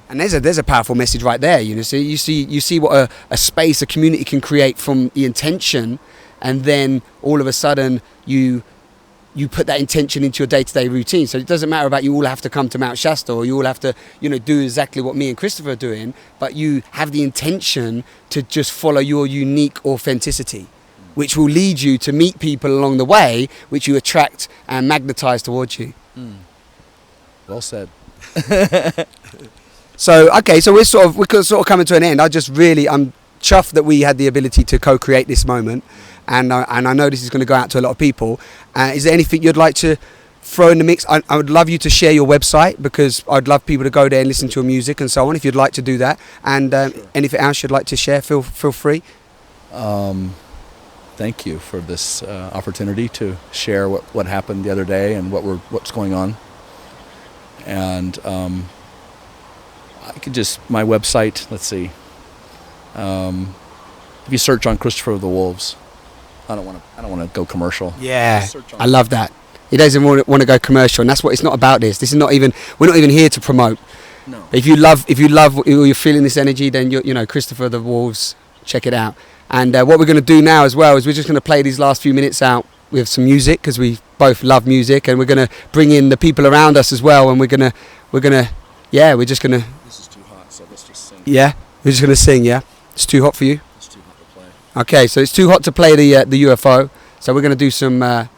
And there's a powerful message right there. You know, so you see what a space, a community can create from the intention, and then all of a sudden you put that intention into your day-to-day routine. So it doesn't matter about you all have to come to Mount Shasta or you all have to, you know, do exactly what me and Christopher are doing, but you have the intention to just follow your unique authenticity, which will lead you to meet people along the way, which you attract and magnetize towards you. Well said. So we're sort of coming to an end. I'm chuffed that we had the ability to co-create this moment, and I know this is going to go out to a lot of people. Is there anything you'd like to throw in the mix? I would love you to share your website, because I'd love people to go there and listen to your music and so on, if you'd like to do that. And sure. Anything else you'd like to share, feel free. Thank you for this opportunity to share what happened the other day and what's going on. And my website, let's see. If you search on Christopher of the Wolves, I don't want to go commercial. Yeah, I love that. He doesn't want to go commercial, and that's what it's not about. This is not even. We're not even here to promote. No. If you love, you're feeling this energy, then you know, Christopher of the Wolves. Check it out. And what we're going to do now as well is we're just going to play these last few minutes out with some music, because we both love music, and we're going to bring in the people around us as well, and we're just gonna. This is too hot, so let's just sing. Yeah, we're just gonna sing. Yeah, it's too hot for you. It's too hot to play. Okay, so it's too hot to play the UFO. So we're gonna do some. I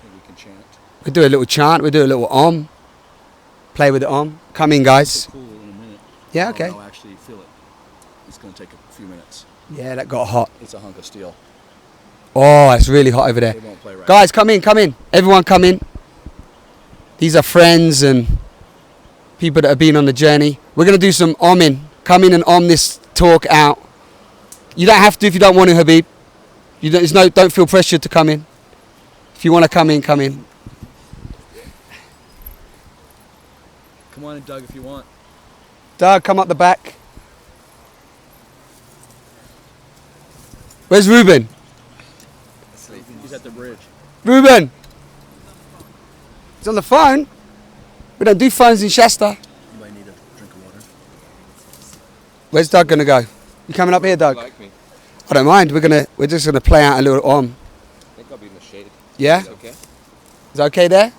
think we can chant. We'll do a little chant. We'll do a little om. Play with the om. Come in, guys. Cool in a minute. Yeah. Okay. I'll actually feel it. It's gonna take a few minutes. Yeah, that got hot. It's a hunk of steel. Oh, it's really hot over there. They won't play right. Guys, come in. Everyone come in. These are friends and people that have been on the journey. We're going to do some omming. Come in and om this talk out. You don't have to if you don't want to, Habib. Don't feel pressured to come in. If you want to come in, come in. Come on in, Doug, if you want. Doug, come up the back. Where's Ruben? He's at the bridge. Ruben! He's on the phone. We don't do phones in Shasta. You might need a drink of water. Where's Doug gonna go? You coming up here, Doug? Like me. I don't mind. We're just gonna play out a little om. I think I'll be in the shade. Yeah? Is it okay? Is that okay there?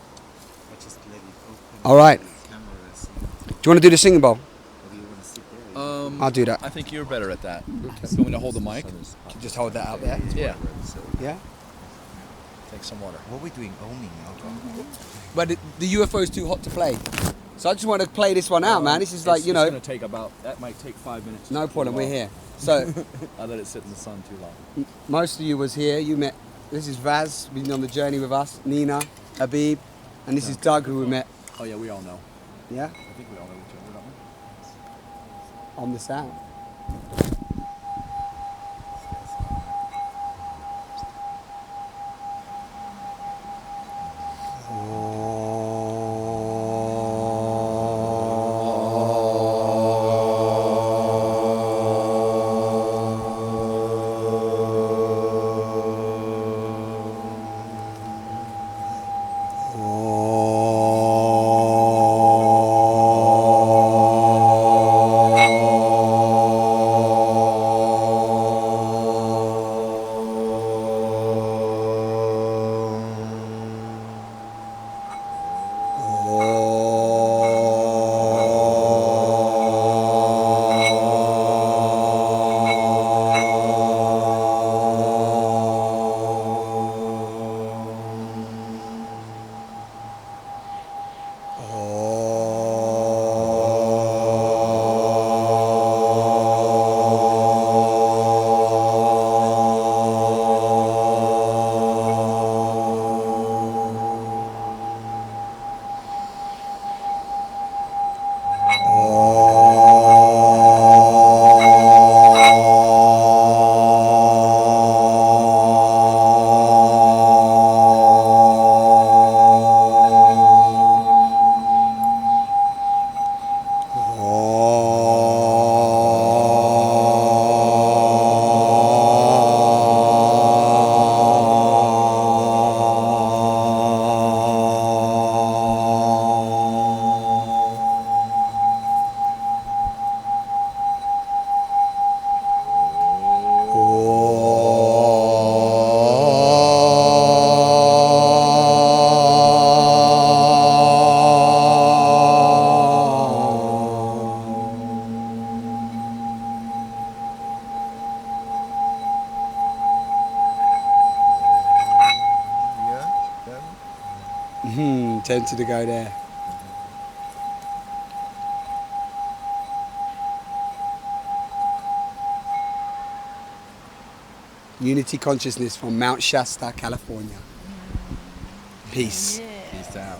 All right. Do you want to do the singing bowl? I'll do that. I think you're better at that. You want me to hold the mic? Just hold that out there. Yeah. Yeah. Take some water. What are we doing? Oming now? But the UFO is too hot to play. So I just want to play this one out, man. This is like, you know. It's going to take that might take 5 minutes. No problem, we're here. So I let it sit in the sun too long. most of you was here. You met, this is Vaz, been on the journey with us, Nina, Habib, and this is Doug, who we met. Oh yeah, we all know. Yeah? I think we all know each other, don't we? On the sound. Tempted to go there. Unity Consciousness from Mount Shasta, California. Peace. Peace out.